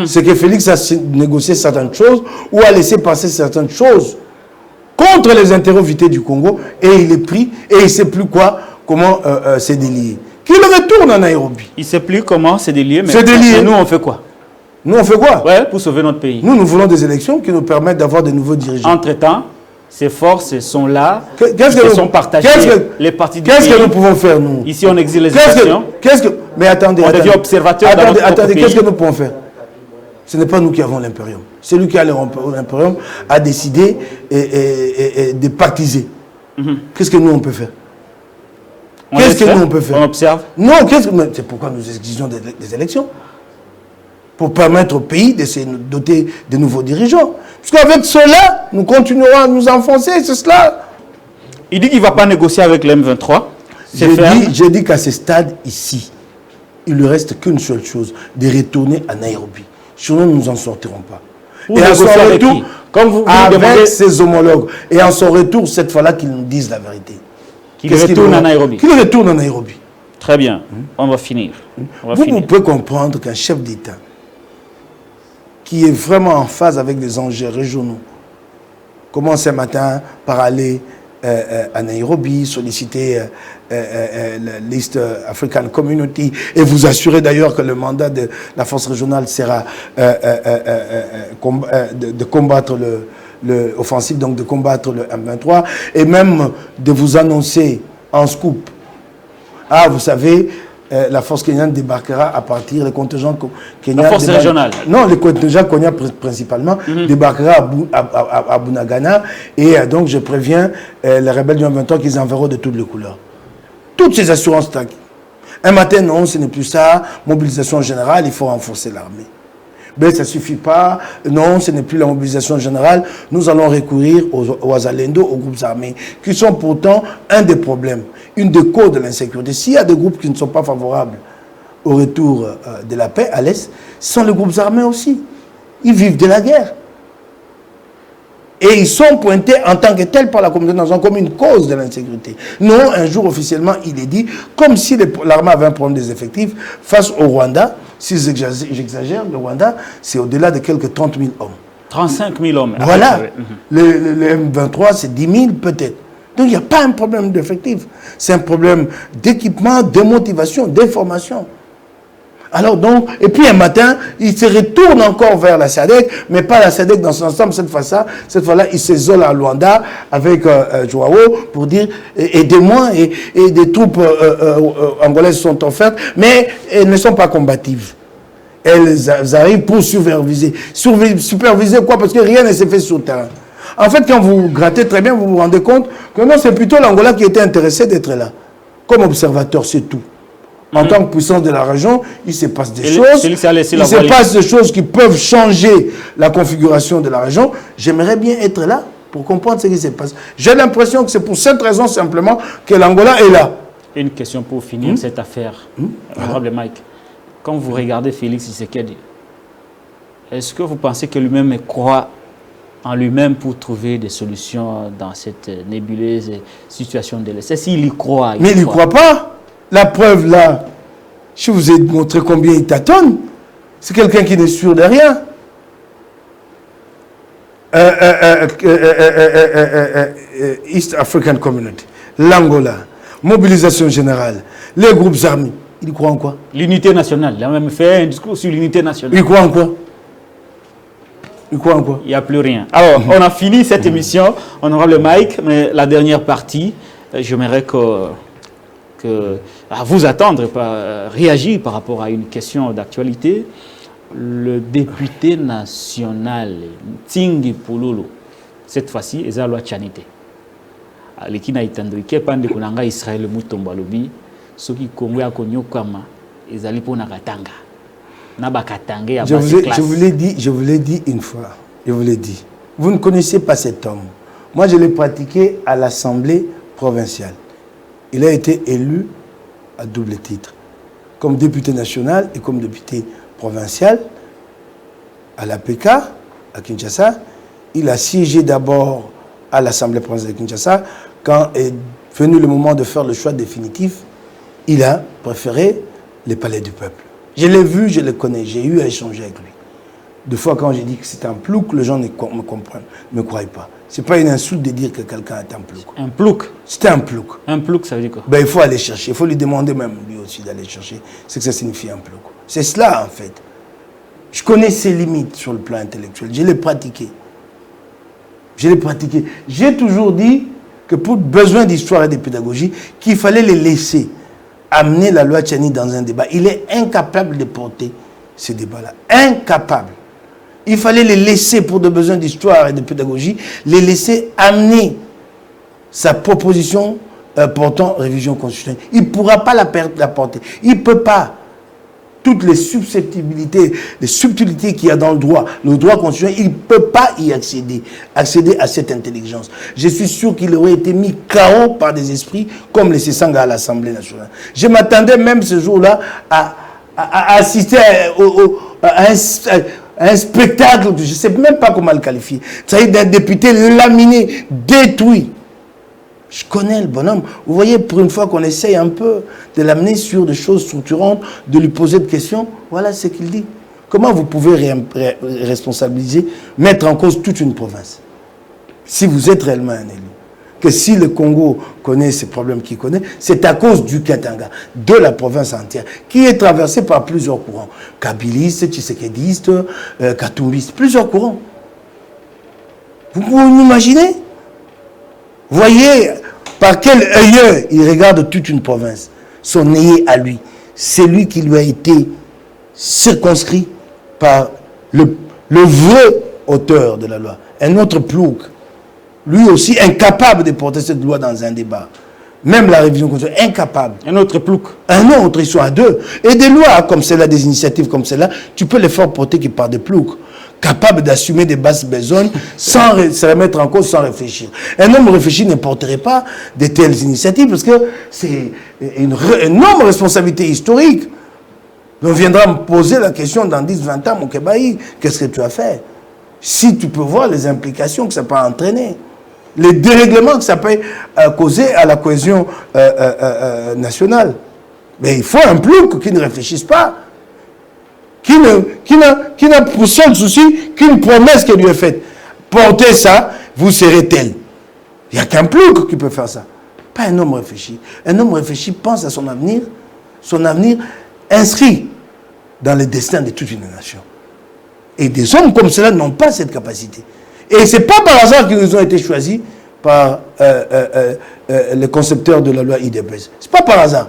Speaker 2: C'est que Félix a négocié certaines choses ou a laissé passer certaines choses contre les intérêts vités du Congo et il est pris et il ne sait plus comment se délier. Qu'il retourne en Nairobi.
Speaker 1: Il ne sait plus comment se délier, mais nous on fait quoi?
Speaker 2: Nous on fait quoi?
Speaker 1: Ouais, pour sauver notre pays.
Speaker 2: Nous voulons des élections qui nous permettent d'avoir de nouveaux dirigeants.
Speaker 1: Entre-temps, ces forces sont là, sont partagées, les partis du pays.
Speaker 2: Qu'est-ce que nous pouvons faire, nous?
Speaker 1: Ici, on exile les élections.
Speaker 2: Mais attendez,
Speaker 1: on devient observateur dans notre
Speaker 2: attendez,
Speaker 1: pays.
Speaker 2: Qu'est-ce que nous pouvons faire? Ce n'est pas nous qui avons l'impérium. Celui qui a l'impérium a décidé de pactiser. Qu'est-ce que nous, on peut faire? Qu'est-ce que nous, on peut faire?
Speaker 1: On observe?
Speaker 2: Non, c'est pourquoi nous exigeons des élections. Pour permettre au pays de se doter de nouveaux dirigeants. Parce qu'avec cela, nous continuerons à nous enfoncer, c'est cela.
Speaker 1: Il dit qu'il ne va pas négocier avec l'M23.
Speaker 2: J'ai dit qu'à ce stade ici, il ne lui reste qu'une seule chose, de retourner à Nairobi. Sinon, nous n'en sortirons pas. Et en son retour, avec ses homologues. Et en son retour, cette fois-là, qu'ils nous disent la vérité.
Speaker 1: Qu'il retourne à Nairobi.
Speaker 2: Qu'il retourne à Nairobi.
Speaker 1: Très bien. On va finir.
Speaker 2: Vous pouvez comprendre qu'un chef d'État qui est vraiment en phase avec les enjeux régionaux commence ce matin par aller à Nairobi, solliciter la liste African Community et vous assurer d'ailleurs que le mandat de la force régionale sera de combattre l'offensive, donc de combattre le M23 et même de vous annoncer en scoop. Ah, vous savez, la force kenyane débarquera à partir des contingents kenyans.
Speaker 1: La force régionale.
Speaker 2: Non, les contingents kenyans principalement débarquera à Bunagana. Et donc, je préviens les rebelles du M23 qu'ils enverront de toutes les couleurs. Toutes ces assurances. Un matin, non, ce n'est plus ça. Mobilisation générale, il faut renforcer l'armée. Mais ça ne suffit pas. Non, ce n'est plus la mobilisation générale. Nous allons recourir aux Azalendo, aux groupes armés, qui sont pourtant un des problèmes, une des causes de l'insécurité. S'il y a des groupes qui ne sont pas favorables au retour de la paix à l'Est, ce sont les groupes armés aussi. Ils vivent de la guerre. Et ils sont pointés en tant que tels par la communauté internationale comme une cause de l'insécurité. Non, un jour officiellement, il est dit, comme si l'armée avait un problème des effectifs face au Rwanda. Si j'exagère, le Rwanda, c'est au-delà de quelques 30 000 hommes.
Speaker 1: 35 000 hommes.
Speaker 2: Voilà. Le M23, c'est 10 000 peut-être. Donc il n'y a pas un problème d'effectifs. C'est un problème d'équipement, de motivation, d'information. Alors donc, et puis un matin, il se retourne encore vers la SADC, mais pas la SADC dans son ensemble. Cette fois-là, il s'isole à Luanda avec Joao pour dire aidez-moi et des troupes angolaises sont offertes, mais elles ne sont pas combatives. Elles arrivent pour superviser. Superviser quoi? Parce que rien ne s'est fait sur le terrain. En fait, quand vous grattez très bien, vous vous rendez compte que non, c'est plutôt l'Angola qui était intéressé d'être là. Comme observateur, c'est tout. En tant que puissance de la région, il se passe des choses. Il se passe des choses qui peuvent changer la configuration de la région. J'aimerais bien être là pour comprendre ce qui se passe. J'ai l'impression que c'est pour cette raison simplement que l'Angola est là.
Speaker 1: Une question pour finir cette affaire, honorable Mike. Quand vous regardez Félix Tshisekedi, est-ce que vous pensez que lui-même croit en lui-même pour trouver des solutions dans cette nébuleuse situation de l'Est? S'il y croit.
Speaker 2: Mais il n'y croit pas. La preuve là, je vous ai montré combien il tâtonne. C'est quelqu'un qui n'est sûr de rien. East African Community, l'Angola, mobilisation générale, les groupes armés. Il croit en quoi?
Speaker 1: L'unité nationale. Il a même fait un discours sur l'unité nationale.
Speaker 2: Il croit en quoi? Il croit en quoi?
Speaker 1: Il n'y a plus rien. Alors, on a fini cette émission, honorable Mike, mais la dernière partie, j'aimerais à vous attendre, réagir par rapport à une question d'actualité. Le député national, Tingi Pululu, cette fois-ci, est à loi Chanité. Alekina itandrike pande kunanga Israël mutomba lobi, soki Congo ya konyokama, ezali pona katanga.
Speaker 2: Je vous l'ai dit une fois, je vous l'ai dit. Vous ne connaissez pas cet homme. Moi, je l'ai pratiqué à l'Assemblée provinciale. Il a été élu à double titre, comme député national et comme député provincial à l'APK, à Kinshasa. Il a siégé d'abord à l'Assemblée provinciale de Kinshasa quand est venu le moment de faire le choix définitif il a préféré les palais du peuple. Je l'ai vu, je le connais, j'ai eu à échanger avec lui. Deux fois, quand j'ai dit que c'est un plouc, les gens ne me comprennent, ne me croient pas. Ce n'est pas une insulte de dire que quelqu'un est un plouc.
Speaker 1: Un plouc?
Speaker 2: C'était un plouc.
Speaker 1: Un plouc, ça veut dire quoi?
Speaker 2: Ben, il faut aller chercher, il faut lui demander même, lui aussi, d'aller chercher ce que ça signifie un plouc. C'est cela, en fait. Je connais ses limites sur le plan intellectuel. Je l'ai pratiqué. Je l'ai pratiqué. J'ai toujours dit que pour besoin d'histoire et de pédagogie, qu'il fallait les laisser amener la loi Tchani dans un débat. Il est incapable de porter ce débat-là. Incapable. Il fallait les laisser, pour des besoins d'histoire et de pédagogie, les laisser amener sa proposition portant révision constitutionnelle. Il ne pourra pas la porter. Il ne peut pas. Toutes les susceptibilités, les subtilités qu'il y a dans le droit constitutionnel, il ne peut pas y accéder à cette intelligence. Je suis sûr qu'il aurait été mis KO par des esprits comme les Sessanga à l'Assemblée nationale. Je m'attendais même ce jour-là à assister à un spectacle, je ne sais même pas comment le qualifier. Ça y est, d'un député laminé, détruit. Je connais le bonhomme. Vous voyez, pour une fois qu'on essaye un peu de l'amener sur des choses structurantes, de lui poser des questions, voilà ce qu'il dit. Comment vous pouvez responsabiliser, mettre en cause toute une province, si vous êtes réellement un élu? Que si le Congo connaît ces problèmes qu'il connaît, c'est à cause du Katanga, de la province entière, qui est traversée par plusieurs courants. Kabilistes, Tshisekedistes, Katumbistes, plusieurs courants. Vous pouvez m'imaginer? Voyez par quel œil il regarde toute une province. Son œil à lui. C'est lui qui lui a été circonscrit par le vrai auteur de la loi. Un autre plouc. Lui aussi incapable de porter cette loi dans un débat. Même la révision constitutionnelle, incapable.
Speaker 1: Un autre plouc. Un
Speaker 2: autre, ils sont à deux. Et des lois comme celle-là, des initiatives comme celle-là, tu peux les faire porter qui par des ploucs. Capable d'assumer des basses besognes sans se remettre en cause, sans réfléchir. Un homme réfléchi ne porterait pas de telles initiatives parce que c'est une énorme responsabilité historique. On viendra me poser la question dans 10-20 ans, mon Kebaï, qu'est-ce que tu as fait? Si tu peux voir les implications que ça peut entraîner, les dérèglements que ça peut causer à la cohésion nationale. Mais il faut un plouc qui ne réfléchisse pas. Qui n'a pour seul souci qu'une promesse qui lui est faite. Portez ça, vous serez tel. Il n'y a qu'un plouc qui peut faire ça. Pas un homme réfléchi. Un homme réfléchi pense à son avenir inscrit dans le destin de toute une nation. Et des hommes comme cela n'ont pas cette capacité. Et ce n'est pas par hasard qu'ils ont été choisis par les concepteurs de la loi IDPS. Ce n'est pas par hasard.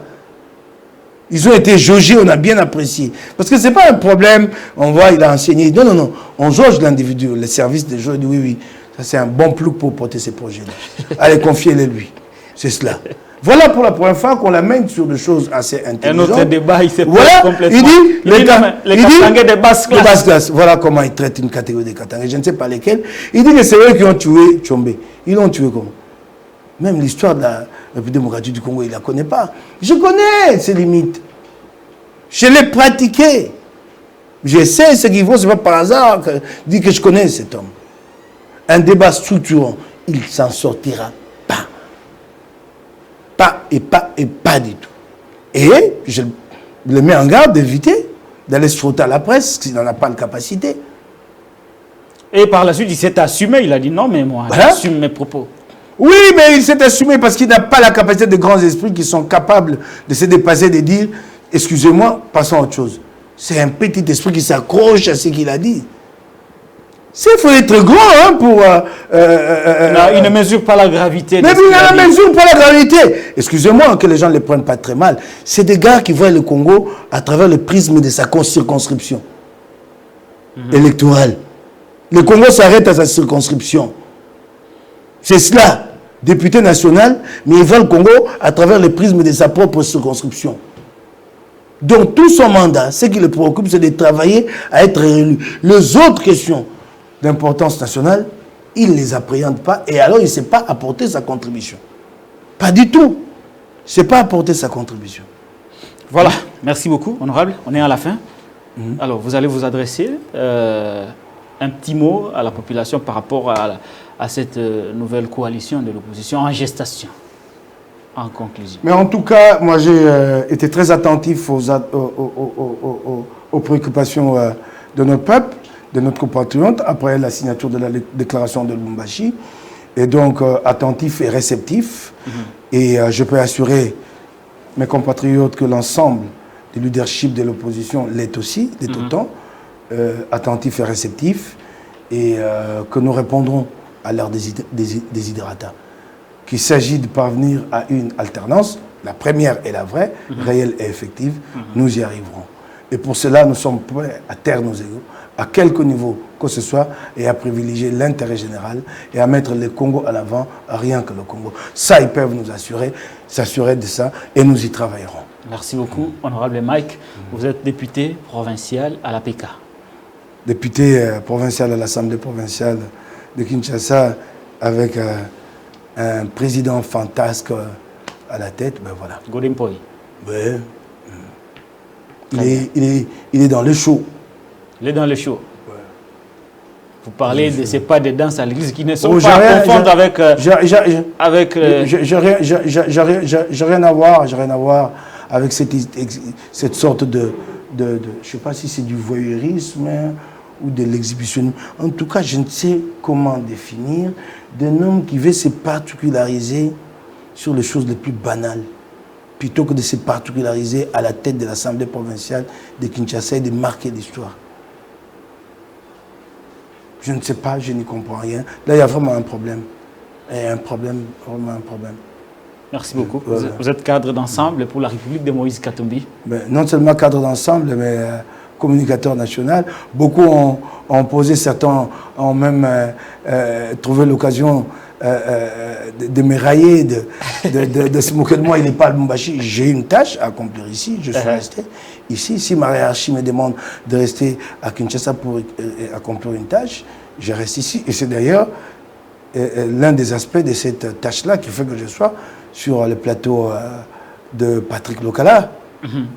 Speaker 2: Ils ont été jaugés, on a bien apprécié. Parce que ce n'est pas un problème, on voit, il a enseigné. Non, non, non. On jauge l'individu, le service des gens, dit oui, oui, ça c'est un bon plouc pour porter ces projets-là. Allez, confiez-les lui. C'est cela. Voilà pour la première fois qu'on l'amène sur des choses assez intelligentes.
Speaker 1: Un autre débat, il s'est
Speaker 2: voilà,
Speaker 1: complètement...
Speaker 2: Il dit, les
Speaker 1: Katangais de basse classe.
Speaker 2: De basse classe. Voilà comment il traite une catégorie de Katangais. Je ne sais pas lesquels. Il dit que c'est eux qui ont tué Tchombe. Ils l'ont tué comment? Même l'histoire de la République démocratique du Congo, il ne la connaît pas. Je connais ses limites. Je l'ai pratiqué. Je sais ce qu'il faut, ce n'est pas par hasard que je dis que je connais cet homme. Un débat structurant, il ne s'en sortira pas. Pas du tout. Et je le mets en garde d'éviter d'aller se frotter à la presse s'il n'en a pas la capacité.
Speaker 1: Et par la suite, il s'est assumé. Il a dit non, mais moi,
Speaker 2: voilà.
Speaker 1: J'assume mes propos.
Speaker 2: Oui, mais il s'est assumé parce qu'il n'a pas la capacité de grands esprits qui sont capables de se dépasser, de dire excusez-moi, passons à autre chose. C'est un petit esprit qui s'accroche à ce qu'il a dit. Il faut être grand hein, pour...
Speaker 1: il ne mesure pas la gravité.
Speaker 2: Mais il ne mesure pas la gravité. Excusez-moi que les gens ne le prennent pas très mal. C'est des gars qui voient le Congo à travers le prisme de sa circonscription électorale. Le Congo s'arrête à sa circonscription. C'est cela. Député national, mais il voit le Congo à travers le prisme de sa propre circonscription. Donc tout son mandat, ce qui le préoccupe, c'est de travailler à être réélu. Les autres questions d'importance nationale, il ne les appréhende pas et alors il ne sait pas apporter sa contribution. Pas du tout. Il ne sait pas apporter sa contribution.
Speaker 1: Voilà, merci beaucoup, honorable. On est à la fin. Alors, vous allez vous adresser un petit mot à la population par rapport à cette nouvelle coalition de l'opposition en gestation. En conclusion.
Speaker 2: Mais en tout cas, moi j'ai été très attentif aux préoccupations de notre peuple, de notre compatriote, après la signature de la déclaration de Lubumbashi. Et donc attentif et réceptif. Et je peux assurer mes compatriotes que l'ensemble du leadership de l'opposition l'est aussi, l'est autant, attentif et réceptif, et que nous répondrons à leurs desiderata. Qu'il s'agit de parvenir à une alternance, la première est la vraie, réelle et effective, nous y arriverons. Et pour cela, nous sommes prêts à taire nos égos, à quelque niveau que ce soit, et à privilégier l'intérêt général et à mettre le Congo à l'avant, rien que le Congo. Ça, ils peuvent nous s'assurer de ça, et nous y travaillerons.
Speaker 1: Merci beaucoup, honorable Mike. Vous êtes député provincial à l'APK.
Speaker 2: Député provincial à l'Assemblée provinciale de Kinshasa, avec un président fantasque à la tête, ben voilà.
Speaker 1: Godempoy.
Speaker 2: Ouais. Il est dans le show.
Speaker 1: Il est dans le show.
Speaker 2: Ouais.
Speaker 1: Vous parlez de ces pas de danse à l'église qui ne sont pas à confondre avec...
Speaker 2: J'ai rien à voir avec cette sorte de je ne sais pas si c'est du voyeurisme ou de l'exhibitionnisme. En tout cas, je ne sais comment définir d'un homme qui veut se particulariser sur les choses les plus banales, plutôt que de se particulariser à la tête de l'Assemblée provinciale de Kinshasa et de marquer l'histoire. Je ne sais pas, je n'y comprends rien. Là, il y a vraiment un problème. Et un problème, vraiment un problème.
Speaker 1: Merci beaucoup. Vous êtes cadre d'ensemble pour la République de Moïse Katumbi.
Speaker 2: Non seulement cadre d'ensemble, mais communicateur national. Beaucoup ont posé, certains ont même trouvé l'occasion de me railler, de se moquer de moi. Il n'est pas à Lubumbashi. J'ai une tâche à accomplir ici. Je suis resté ici. Si ma hiérarchie me demande de rester à Kinshasa pour accomplir une tâche, je reste ici. Et c'est d'ailleurs l'un des aspects de cette tâche-là qui fait que je sois sur le plateau de Patrick Lokala.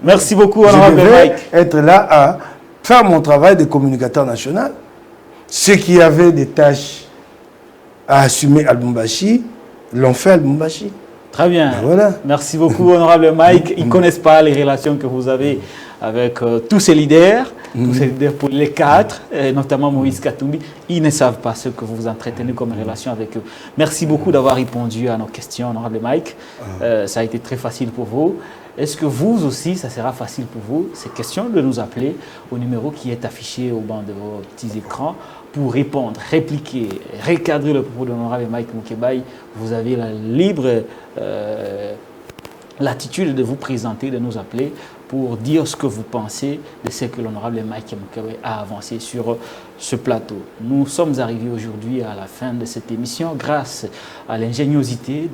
Speaker 1: Merci beaucoup, honorable Mike.
Speaker 2: Je devais être là à faire mon travail de communicateur national. Ceux qui avaient des tâches à assumer à Lubumbashi l'ont fait à Lubumbashi.
Speaker 1: Très bien.
Speaker 2: Ben voilà.
Speaker 1: Merci beaucoup, honorable Mike. Ils ne connaissent pas les relations que vous avez avec tous ces leaders, pour les quatre, notamment Moïse Katumbi. Ils ne savent pas ce que vous entretenez comme relation avec eux. Merci beaucoup d'avoir répondu à nos questions, honorable Mike. Ça a été très facile pour vous. Est-ce que vous aussi, ça sera facile pour vous, ces questions, de nous appeler au numéro qui est affiché au banc de vos petits écrans pour répondre, répliquer, recadrer le propos de l'honorable Mike Mukebai. Vous avez la libre latitude de vous présenter, de nous appeler pour dire ce que vous pensez de ce que l'honorable Mike Mukebai a avancé sur ce plateau. Nous sommes arrivés aujourd'hui à la fin de cette émission grâce à l'ingéniosité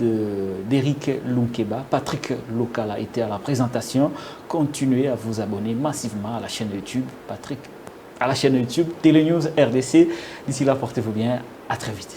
Speaker 1: d'Éric Lunkeba. Patrick Lokala était à la présentation. Continuez à vous abonner massivement à la chaîne YouTube Patrick, à la chaîne YouTube Télénews RDC. D'ici là, portez-vous bien. À très vite.